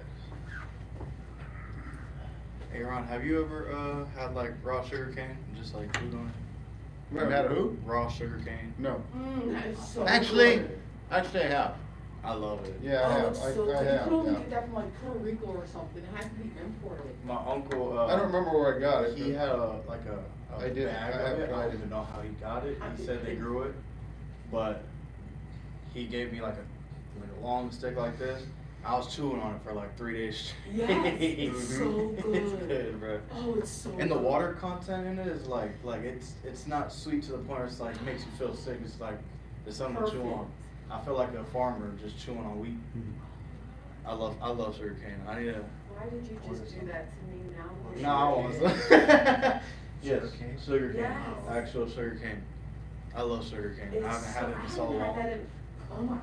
Hey Ron, have you ever had like raw sugar cane? Just like food on it? You ever had a who? Raw sugar cane. No. That is so Actually, good. I have. I love it. Yeah, I Oh, have. it's I so good. You have, can only yeah. get that from like Puerto Rico or something, it has to be imported. My uncle. I don't remember where I got it. He but- had a I did. bag I of have it. I tried don't it. even know how he got it. I He did said they too. grew it, but he gave me like a long stick like this. I was chewing on it for like 3 days. Yes, it's so It's good. good, bro. Oh, it's so And the good. water content in it is like it's not sweet to the point where it's like makes you feel sick. It's like it's something to chew Perfect. on. I feel like a farmer just chewing on wheat. I love sugar cane. I need to. Why did you just do that to me now? No, I want yes, Sugar cane? sugar cane. Yes. Actual sugar cane. I love sugar cane. I haven't had it in so I haven't long. had that in, oh my,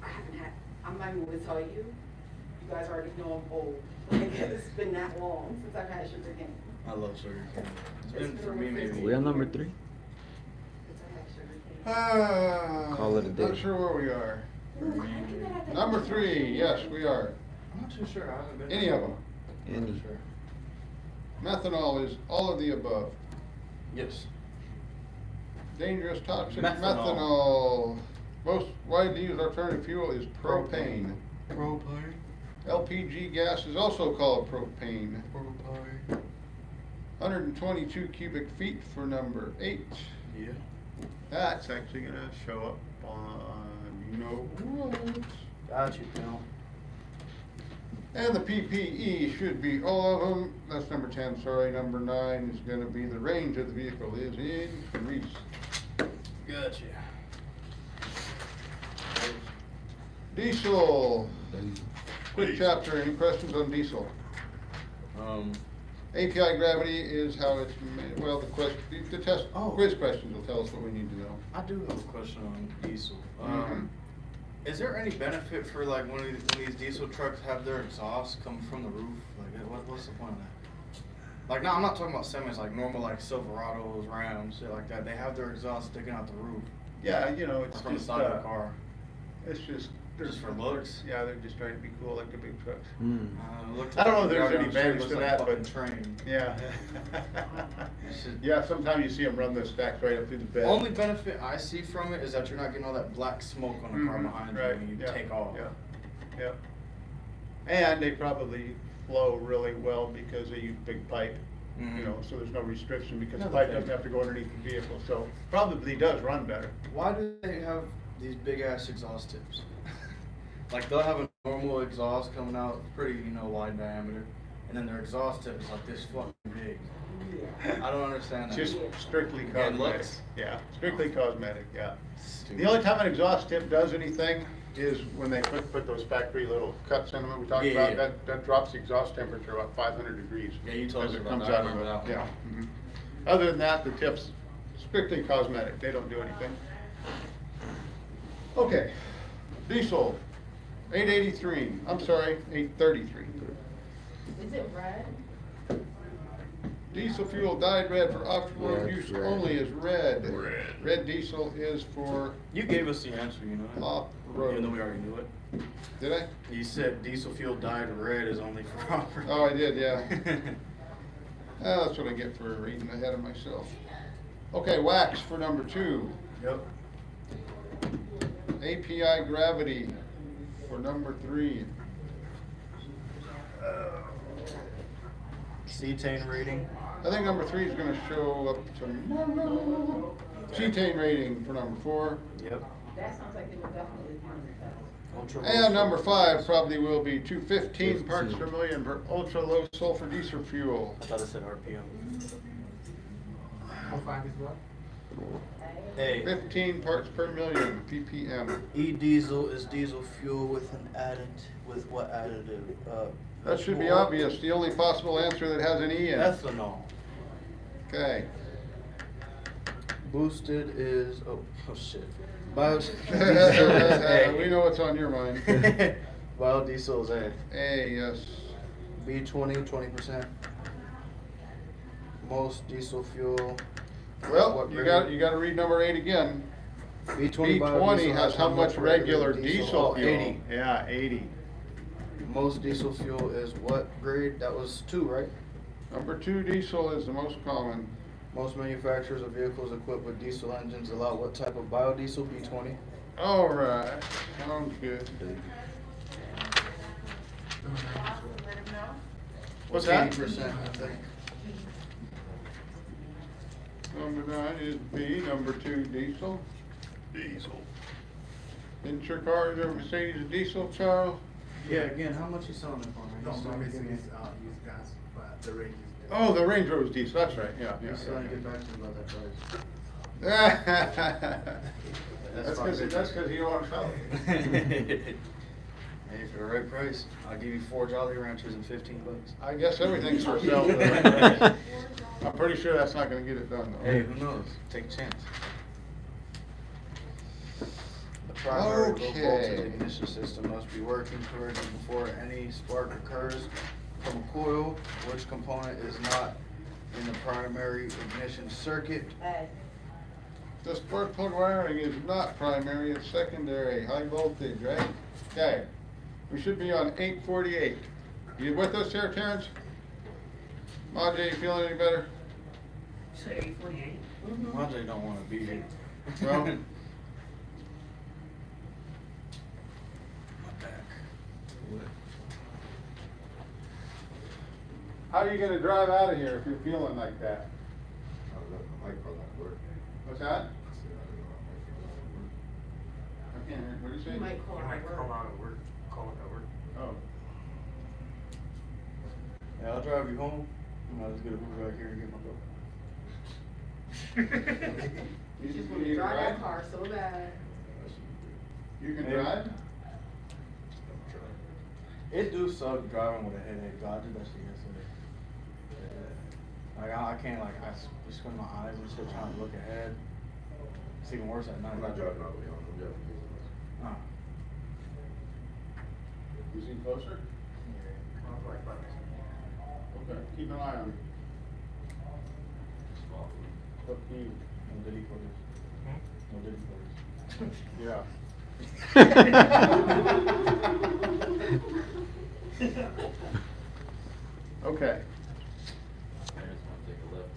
I haven't had, I'm not even gonna tell you. You guys already know I'm old. Like, it's been that long since I've had sugar cane. I love sugar cane. It's It's been for been me over maybe. 15 We on number 3? Since I had sugar cane. Call it a day. Not sure where we are. Ooh, can I get that at the- Number 3, yes, we are. I'm not too sure. I haven't been. Any of them. I'm not Any. sure. Methanol is all of the above. Yes. Dangerous toxic Methanol. methanol. Most widely used alternative fuel is propane. Propane. LPG gas is also called propane. Propane. 122 cubic feet for number 8. Yeah. That's actually gonna show up on, you know what? Got you, pal. And the PPE should be all of them. That's number 10, sorry. Number 9 is gonna be the range of the vehicle is increased. Gotcha. Diesel. Quick chapter, any questions on diesel? API gravity is how it's made, well, the test, Oh. quiz questions will tell us what we need to know. I do have a question on diesel. Mhm. Is there any benefit for like when these diesel trucks have their exhaust come from the roof? Like, what's the point of that? Like, no, I'm not talking about semis, like normal like Silverados, Rams, shit like that. They have their exhaust sticking out the roof Yeah, you know, or it's from the just, side of the car. it's just. Just for looks? Yeah, they're just trying to be cool like the big trucks. Looked I don't know like if there's the any guy down the advantage street to looks that, like a but. fucking train. Yeah. Should- Yeah, sometimes you see them run the stacks right up through the bed. Only benefit I see from it is that you're not getting all that black smoke on the car Mhm, behind right, you when you yeah, take off. Yeah, yeah. And they probably flow really well because they use big pipe, you Mhm. know, so there's no restriction because the Another pipe thing. doesn't have to go underneath the vehicle, so probably does run better. Why do they have these big ass exhaust tips? Like they'll have a normal exhaust coming out pretty, wide diameter, and then their exhaust tip is like this fucking big. I don't understand that. Just strictly Again, cosmetic. looks. Yeah, strictly cosmetic, yeah. Stupid. The only time an exhaust tip does anything is when they put those factory little cuts in them we talked Yeah, about. yeah. That drops the exhaust temperature about 500 degrees. Yeah, you told as us it about comes that. I out of remember it. that one. Yeah. Mhm. Other than that, the tips strictly cosmetic. They don't do anything. Okay, diesel, 883. I'm sorry, 833. Is it red? Diesel fuel dyed red for off-road Yeah, use it's red. only is red. Red diesel is for You gave us the answer, you know. off-road. Even though we already knew it. Did I? You said diesel fuel dyed red is only for off-road. Oh, I did, yeah. Oh, that's what I get for reading ahead of myself. Okay, wax for number 2. Yep. API gravity for number 3. Cetane rating. I think number 3 is gonna show up tomorrow. Cetane rating for number 4. Yep. That sounds like they would definitely use that. And number 5 probably will be 215 parts per million for ultra low sulfur diesel fuel. I thought it said RPM. How five is what? Hey. 15 parts per million ppm. E-diesel is diesel fuel with an with what additive? That should be obvious. The only possible answer that has an E in it. Ethanol. Okay. Boosted is oh shit. Biodiesel is A. We know what's on your mind. Biodiesel is A. A, yes. B20, 20%. Most diesel fuel. Well, What you grade? got to read number 8 again. B20 B20 has how much regular diesel Oh, fuel? 80. Yeah, 80. Most diesel fuel is what grade? That was 2, right? Number 2 diesel is the most common. Most manufacturers of vehicles equipped with diesel engines allow what type of biodiesel? B20. All right, sounds good. What's that? 80%, I think. Number 9 is B, number 2 diesel. Diesel. Didn't your car, is there a Mercedes diesel, Charles? Yeah, again, how much you selling it for, man? No, He's I'm trying to missing give is, me- used gas, but the range is. Oh, the Range Rover's diesel, that's right, yeah, yeah. He's trying to get back to me about that price. That's cause you don't wanna sell it. Hey, for the right price, I'll give you 4 Jolly Ranchers and $15. I guess everything's for sale for the right price. I'm pretty sure that's not gonna get it done though. Hey, who knows? Take a chance. The primary low voltage Okay. ignition system must be working correctly before any spark occurs from a coil. Which component is not in the primary ignition circuit? The spark plug wiring is not primary, it's secondary, high voltage, right? Okay, we should be on 848. You with us here, Terrence? Majay, you feeling any better? Say 848. Monday don't wanna be here. Well, My back. how are you gonna drive out of here if you're feeling like that? What's that? I can't hear, what did you say? You might call You out might work. call out at work, call it at work. Oh. Yeah, I'll drive you home. I might just get a Uber back here and get my bill. You just You wanna need a drive ride? that car so bad. You can Maybe. drive? It do suck driving with a headache, though. I did that shit yesterday. Like, I can't, like, I squint my eyes and shit trying to look ahead. It's even worse at night. I'm not driving all the way home, I'm driving. Uh, You see closer? Okay, keep an eye on it. Up to you. no Diddy footage. No Diddy footage. Yeah. Okay. I just wanna take a left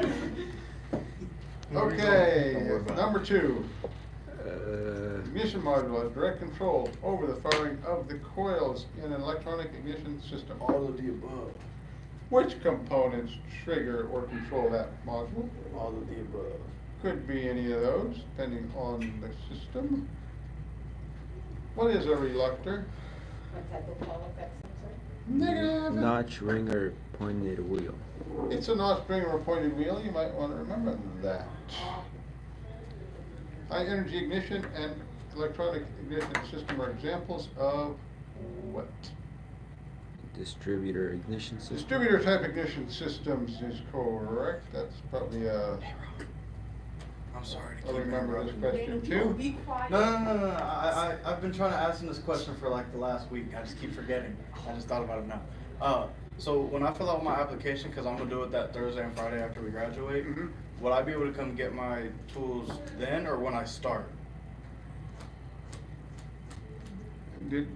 turn. Okay, Don't worry about it. number 2. Uh, Ignition module has direct control over the firing of the coils in an electronic ignition system. All of the above. Which components trigger or control that module? All of the above. Could be any of those, depending on the system. What is a reluctor? What type of Hall effect sensor? Negative. notch, ring, or pointed wheel. It's a notch ring or a pointed wheel, you might want to remember that. High energy ignition and electronic ignition system are examples of what? Distributor ignition system. Distributor type ignition systems is correct, that's probably I'm sorry to I'll keep remember this interrupting. question Daniel, too. be quiet. No. I've been trying to ask him this question for like the last week. I just keep forgetting. I just thought about it now. So when I fill out my application, because I'm gonna do it that Thursday and Friday after we graduate, Mhm. would I be able to come get my tools then or when I start? Did,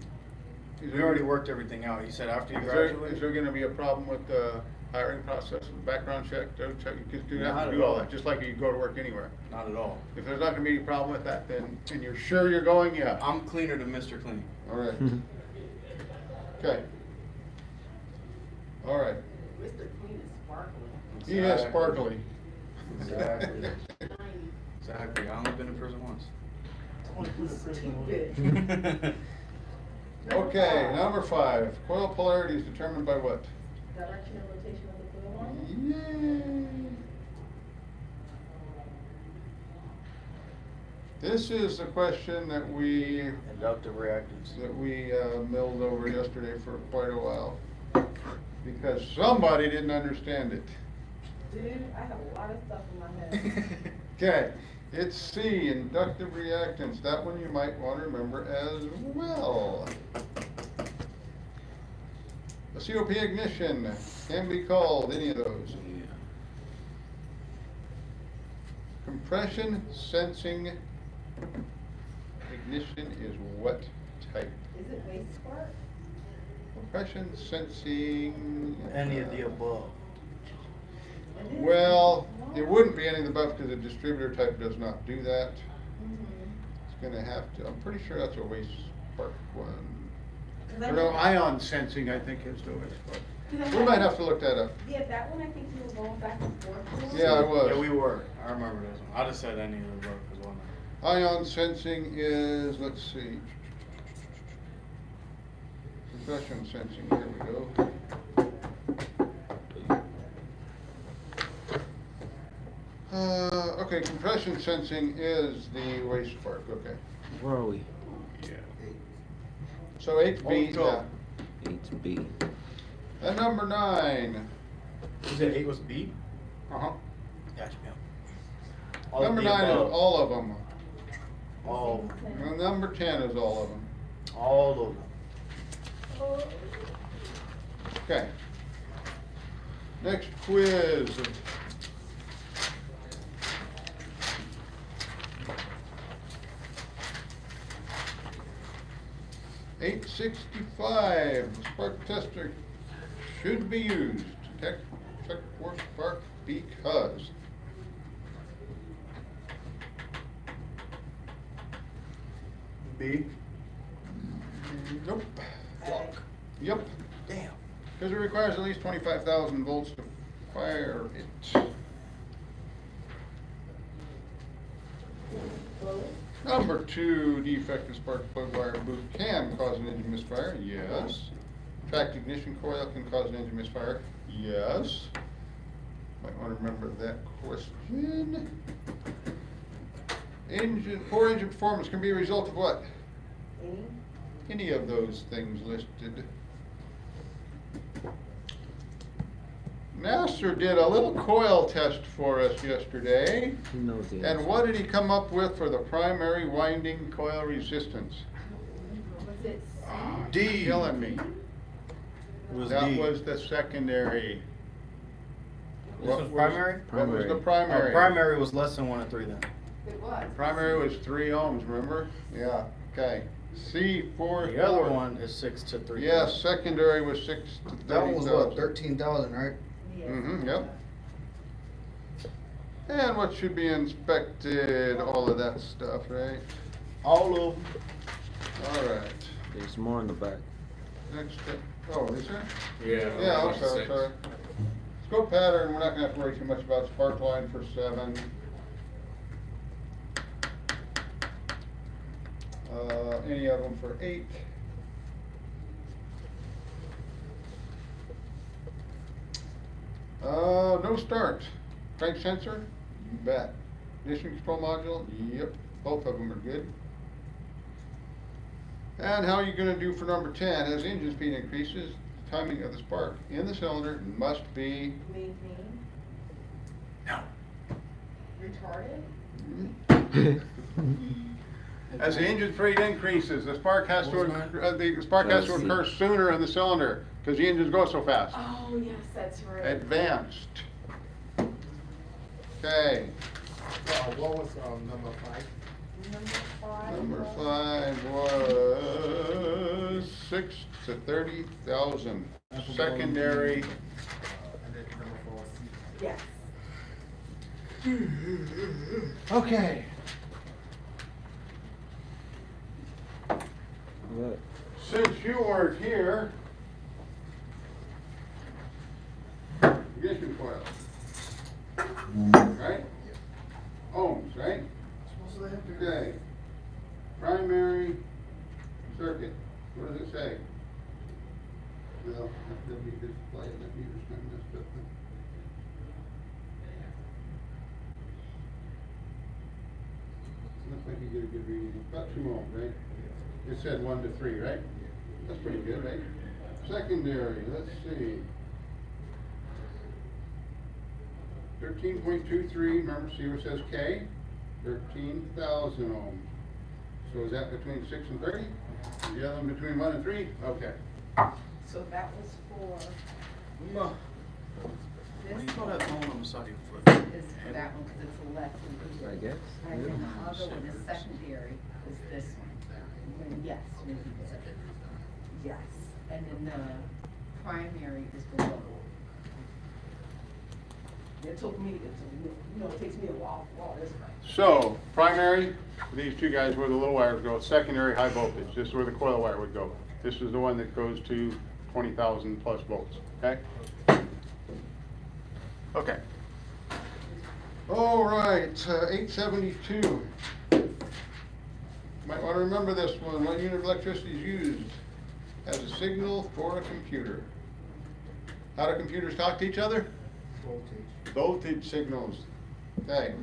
is We already worked everything out. He said after you Is graduate. there gonna be a problem with the hiring process, background check, drug check, you have Not to at do all all. that, just like you go to work anywhere. Not at all. If there's not gonna be any problem with that, then, and you're sure you're going, yeah. I'm cleaner than Mr. Clean. All right. Okay. All right. Mr. Clean is sparkling. He is sparkly. Exactly. Exactly. I only been in prison once. Stupid. Okay, number 5, coil polarity is determined by what? Direction and rotation of the coil line? Yay. This is the question that we Inductive reactance. milled over yesterday for quite a while. Because somebody didn't understand it. Dude, I have a lot of stuff in my head. Okay, it's C, inductive reactance. That one you might want to remember as well. A COP ignition can be called any of those. Compression sensing ignition is what type? Is it waste spark? Compression sensing. Any of the above. It is? Well, No. it wouldn't be any of the above because the distributor type does not do that. Mhm. It's gonna have to, I'm pretty sure that's a waste spark one. 'Cause I Or no, know- ion sensing, I think is the waste spark. 'cause I We know- might have to look that up. Yeah, that one I think you were going back and forth. with. Yeah, I was. Yeah, we were. I remember this one. I just said any of the above because one. Ion sensing is, let's see. compression sensing, here we go. Okay, compression sensing is the waste spark, okay. Where are we? So 8B, yeah. 8B. And number 9. You said 8 was B? Uh-huh. Gotcha, Number 9 is all of them. All, And number 10 is all of them. all of them. Okay. Next quiz. $865, spark tester should be used to check for spark because. B? Nope. Block. Yep. Damn. Because it requires at least 25,000 volts to fire it. Number 2, defective spark plug wire boot can cause an engine misfire. Yes. Tracked ignition coil can cause an engine misfire. Yes. Might want to remember that question. Poor engine performance can be a result of what? Any of those things listed. NASA did a little coil test for us yesterday. Who knows the And answer? what did he come up with for the primary winding coil resistance? Was it D. Killing me. Was That D. was the secondary. This was primary? What was the Primary. primary? Primary was less than 1 and 3 then. It was. Primary was 3 ohms, remember? Yeah, okay. C4. The other one is 6 to 3. Yes, secondary was 6 to 30,000. That one was what, 13,000, right? Mm-hmm, yep. And what should be inspected, all of that stuff, right? All of them. All right. There's more in the back. Next step. Oh, is there? Yeah. Yeah, I'm sorry. Scope pattern, we're not gonna have to worry too much about. Spark line for 7. Any of them for 8. No start. Crank sensor? You bet. Ignition control module? Yep, both of them are good. And how are you gonna do for number 10? As engine speed increases, the timing of the spark in the cylinder must be Maintain. No. Retarded? as the engine speed increases, the spark has to What was the spark has to Let's see. occur sooner in the cylinder because the engines go so fast. Oh, yes, that's right. Advanced. Okay. What was number 5? Number 5. Number 5 was 6 to 30,000. Secondary. And then number 4 was C. Yes. Okay. What? Since you weren't here, ignition coil. Right? Ohms, right? Okay. Primary circuit. What does it say? Well, that would be display, that meter's kind of messed up. Looks like you get a good reading. About 2 ohms, right? It said 1 to 3, right? That's pretty good, right? Secondary, let's see. 13.23, remember, see where it says K? 13,000 ohms. So is that between 6 and 30? Is the other one between 1 and 3? Okay. So that was for, What this do you call one that bone on the side of your foot? is that one, because it's a left and I guess. And then the other one is secondary, is this one. Yes, maybe this. Yes, and then the primary is below. It took me, it takes me a while for all this. So, primary, these two guys where the little wires go. Secondary, high voltage. This is where the coil wire would go. This is the one that goes to 20,000 plus volts, okay? Okay. All right, 872. Might want to remember this one. What unit of electricity is used? as a signal for a computer. How do computers talk to each other? Voltage. Voltage signals. Okay.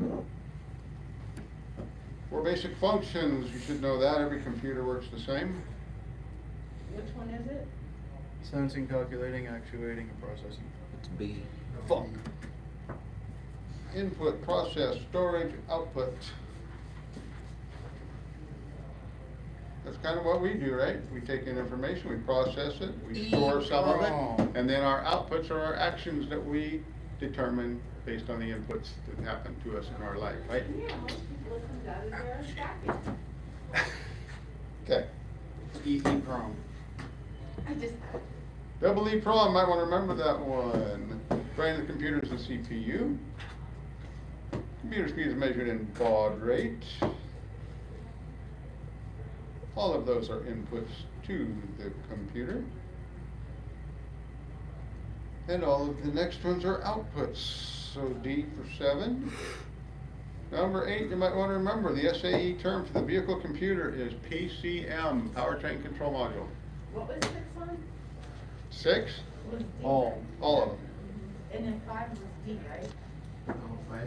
4 basic functions, you should know that. Every computer works the same. Which one is it? Sensing, calculating, actuating, and processing. It's B. Fuck. Input, process, storage, output. That's kind of what we do, right? We take in information, we process it, we store some of it, and then our outputs are our actions that we determine based on the inputs that happen to us in our life, right? Yeah, most people it comes out of their stacking. Okay. EEPROM. I just, Double EEPROM, might want to remember that one. Brain of the computer is the CPU. Computer speed is measured in baud rate. All of those are inputs to the computer. And all of the next ones are outputs. So D for 7. Number 8, you might want to remember the SAE term for the vehicle computer is PCM, Powertrain Control Module. what was 6 on? 6, Was D. All. all of them. And then 5 was D, right?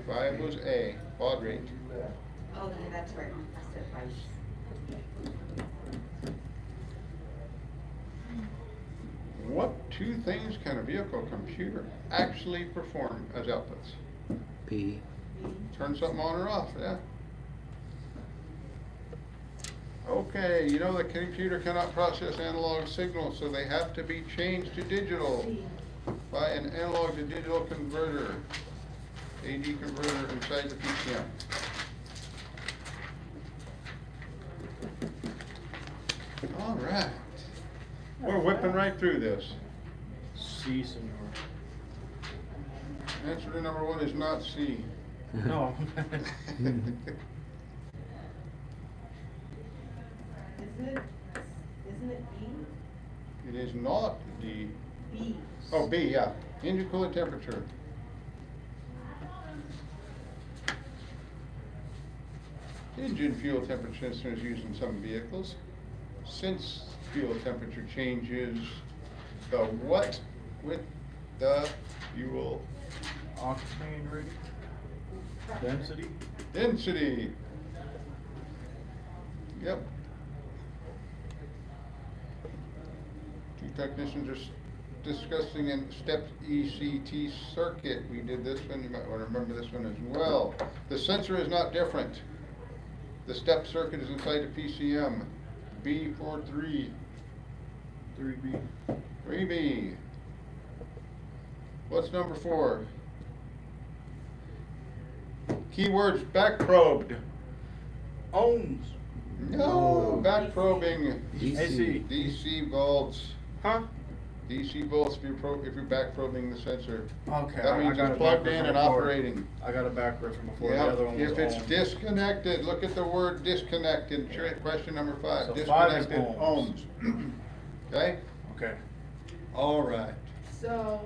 5 was A, baud rate. Oh, yeah, that's right. I said right. What 2 things can a vehicle computer actually perform as outputs? P. Turn something on or off, yeah. Okay, you know the computer cannot process analog signals, so they have to be changed to digital C. by an analog to digital converter, AD converter inside the PCM. All right. We're whipping right through this. C, senor. Answer to number 1 is not C. No. Isn't it B? It is not D. B. Oh, B, yeah. Engine coolant temperature. Engine fuel temperature sensor is used in some vehicles. Since fuel temperature changes the what with the fuel Octane rating. Density. density. Yep. 2 technicians are discussing in stepped ECT circuit. We did this one, you might want to remember this one as well. The sensor is not different. The stepped circuit is inside the PCM. B43. 3B. 3B. What's number 4? Keywords back probed. Ohms. No, back probing. AC. DC volts. Huh? DC volts if you're back probing the sensor. Okay. That means got it's it plugged backwards in from and before. operating. I got it backwards from before. Yeah, The other one was if it's ohm. disconnected, look at the word disconnected. Question number 5. So 5 is Disconnected ohms. ohms. Okay? Okay. All right. So,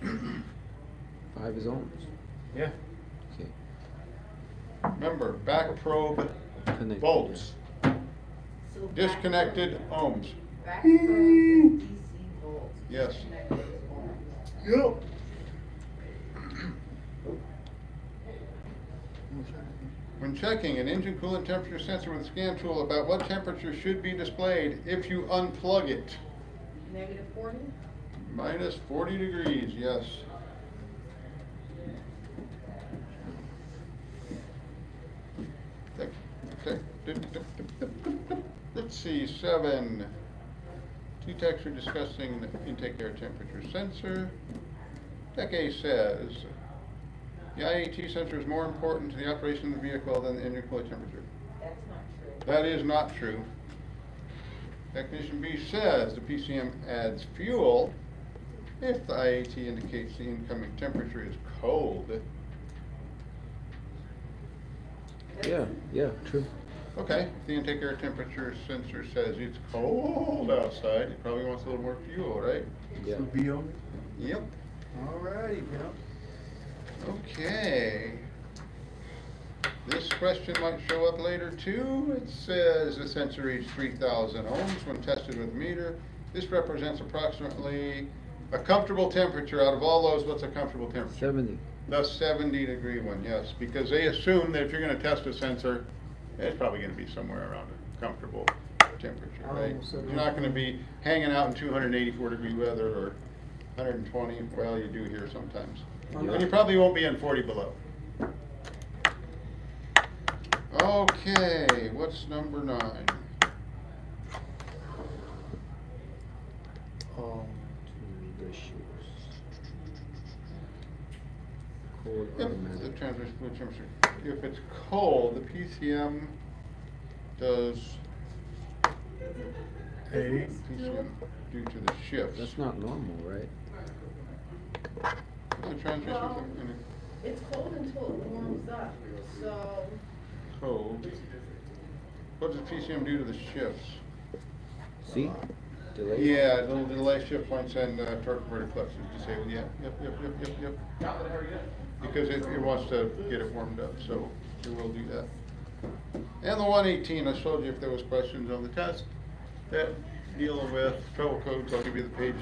5 is ohms. Yeah. Okay. Remember, back probe Connected. volts. so back Disconnected ohms. Back probe is DC volts. Yes. Disconnected is ohms. Yep. When checking an engine coolant temperature sensor with a scan tool about what temperature should be displayed if you unplug it. -40? Minus 40 degrees, yes. Let's see, 7. 2 techs are discussing the intake air temperature sensor. Tech A says, the IAT sensor is more important to the operation of the vehicle than the engine coolant temperature. That's not true. That is not true. Technician B says the PCM adds fuel if the IAT indicates the incoming temperature is cold. Yeah, true. Okay, if the intake air temperature sensor says it's cold outside, it probably wants a little more fuel, right? Yeah. So B on it? Yep. Alrighty, yeah. Okay. This question might show up later too. It says the sensor reads 3,000 ohms when tested with meter. This represents approximately a comfortable temperature. Out of all those, what's a comfortable temperature? 70. The 70-degree one, yes, because they assume that if you're gonna test a sensor, it's probably gonna be somewhere around a comfortable temperature, right? You're not gonna be hanging out in 284-degree weather or 120, well, you do here sometimes. Yeah. And you probably won't be in 40 below. Okay, what's number 9? The shoes. Cold If automatic. the transmission fluid temperature, if it's cold, the PCM does A. PCM due to the shifts. That's not normal, right? The transmission Well, fluid it's cold until it warms up, so cold. What does PCM do to the shifts? See? Delay. Yeah, little delay shift points and torque converter fluxes disabled. Yeah, yep. Because it wants to get it warmed up, so it will do that. And the 118, I showed you if there was questions on the test that deal with trouble codes. I'll give you the page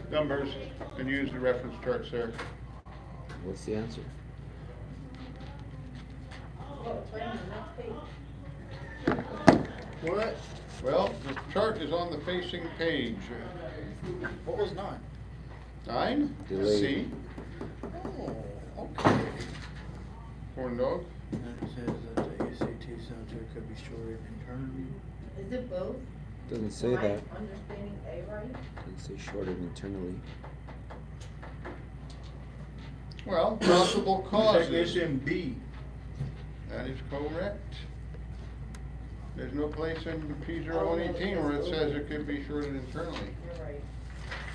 numbers and use the reference charts there. What's the answer? oh, it's right on the next page. What? Well, the chart is on the facing page. What was 9? 9, Delay. C, Oh, okay. corn dog. And it says that the ACT sensor could be shorted internally. Is it both? Doesn't say Am I that. understanding A right? Doesn't say shorted internally. Well, possible causes. Technician B. That is correct. There's no place in P0118 where it says it could be shorted internally. You're right.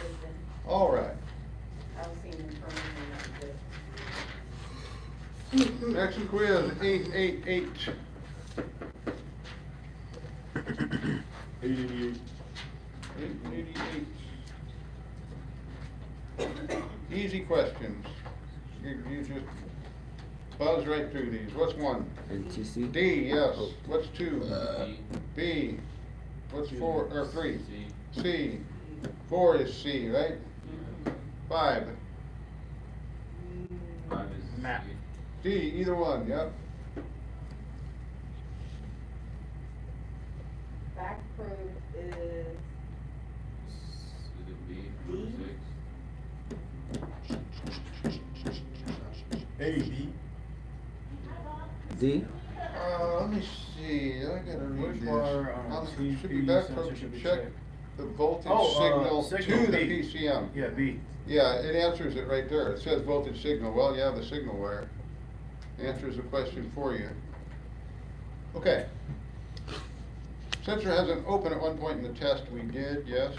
Listen, All right. I was seeing internally and not this. Next quiz, 888. 888. 888. Easy questions. You just buzz right through these. What's 1? NTC? D, yes. Oh. What's 2? C, B. What's 4, or 3? C, C. 4 is C, right? 5. 5 is Map. C, D, either one, yep. Back probe is is it B, D? 6? A, B. D? Let me see, I gotta read Which this. wire Should be TP back sensor probe should be check checked? the voltage Oh, signal signal to the B. PCM. Yeah, B. Yeah, it answers it right there. It says voltage signal. Well, yeah, the signal wire answers the question for you. Okay. Sensor hasn't opened at one point in the test. We did, yes.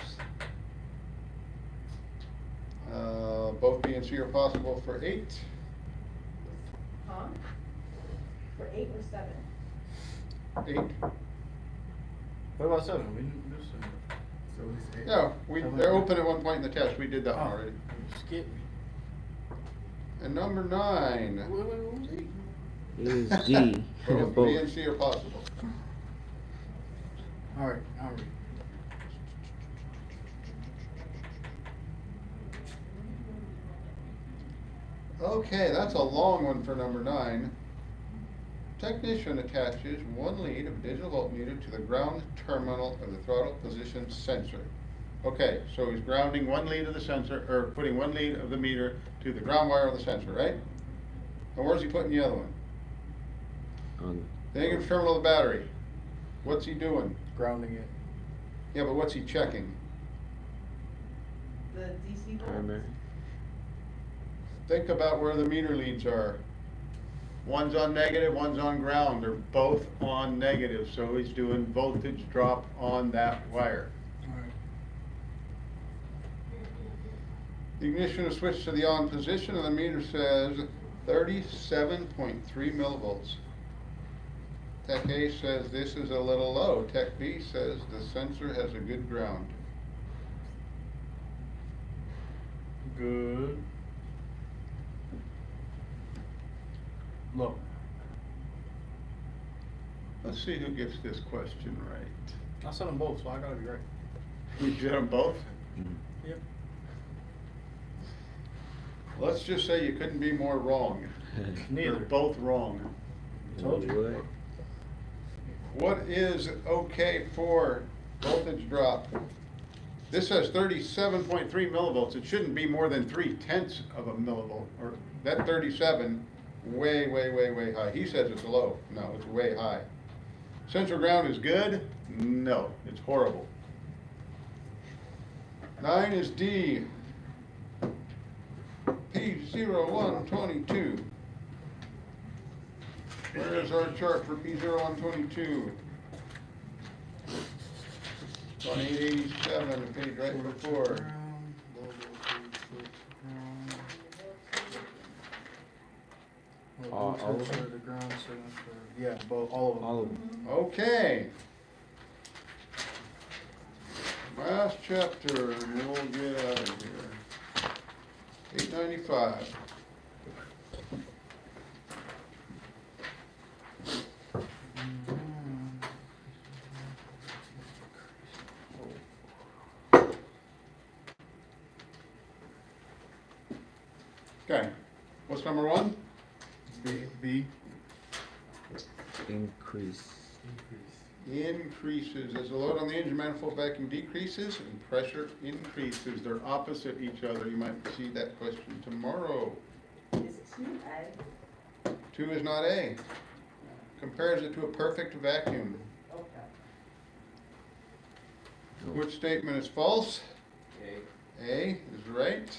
Both B and C are possible for 8. huh? For 8 or 7? 8. What about 7? We didn't do 7. So it's 8. Yeah, they're open at one point in the test. We did that one Oh, already. skip me. And number 9. What was 8? It is D. Both Both. B and C are possible. Alright, I'll read. Okay, that's a long one for number 9. Technician attaches 1 lead of digital voltmeter to the ground terminal of the throttle position sensor. Okay, so he's grounding 1 lead of the sensor, or putting 1 lead of the meter to the ground wire of the sensor, right? And where's he putting the other one? On The negative terminal of the battery. What's he doing? Grounding it. Yeah, but what's he checking? The DC volts? primary. Think about where the meter leads are. One's on negative, one's on ground. They're both on negative, so he's doing voltage drop on that wire. Alright. The ignition is switched to the on position and the meter says 37.3 millivolts. Tech A says this is a little low. Tech B says the sensor has a good ground. Good. Low. Let's see who gets this question right. I said them both, so I gotta be right. You did them both? Yep. Let's just say you couldn't be more wrong. You're Neither. both wrong. Told you. What is okay for voltage drop? This says 37.3 millivolts. It shouldn't be more than 0.3 of a millivolt. Or that 37, way, way, way, way high. He says it's low. No, it's way high. Central ground is good? No, it's horrible. 9 is D. P0122. Where is our chart for P0122? It's on 887, the page right before. All of them? The ground signature. Yeah, both, all of them. All of them. Okay. Last chapter, and we'll get out of here. 895. Okay, what's number 1? B. Increase. Increases. As the load on the engine manifold vacuum decreases and pressure increases. They're opposite each other. You might see that question tomorrow. Is 2A? 2 is not A. Compares it to a perfect vacuum. Okay. Which statement is false? A. A is right.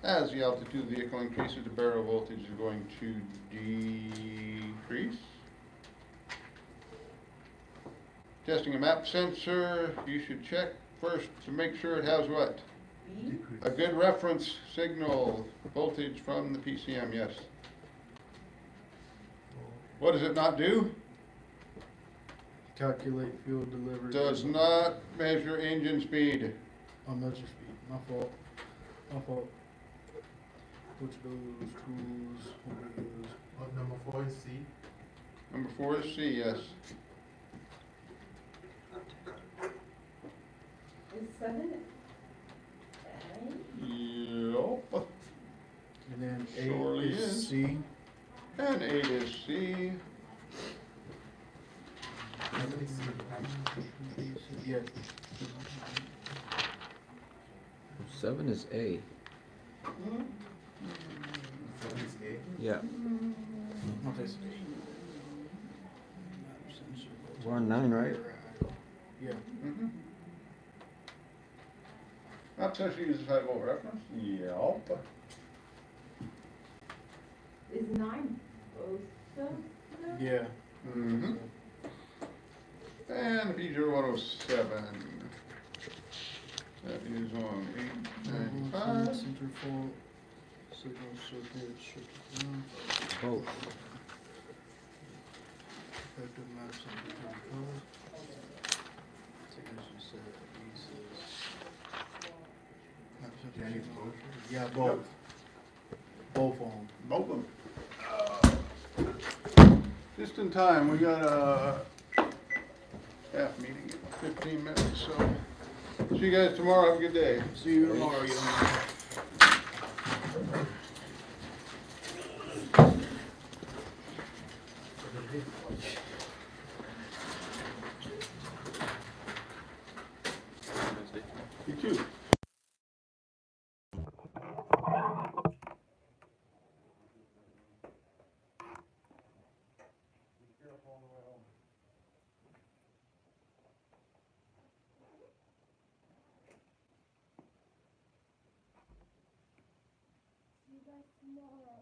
As the altitude of the vehicle increases, the barrel voltage is going to decrease. Testing a map sensor, you should check first to make sure it has what? B? A good reference signal voltage from the PCM, yes. What does it not do? Calculate fuel delivery. Does not measure engine speed. Measure speed. My fault. My fault. Which those tools will we use? Number 4 is C. Number 4 is C, yes. Is 7A? Yup. And then A Surely is is. C. And 8 is C. Yeah. 7 is A. 7 is A. Yeah. Okay, so We're on 9, right? yeah. Mm-hmm. Map sensor uses high volt reference? Yup. Is 9 both of them? Yeah. Mm-hmm. And P0107. That is on 895. Center fault, signal circuit, circuit ground, Both. effective map center control. Technician said E says. Map center Yeah, I need signal. both. Yeah, both. Both of them. Both of them. Just in time, we got a half meeting in 15 minutes, so see you guys tomorrow. Have a good day. See you tomorrow, young man. You too. See you guys tomorrow.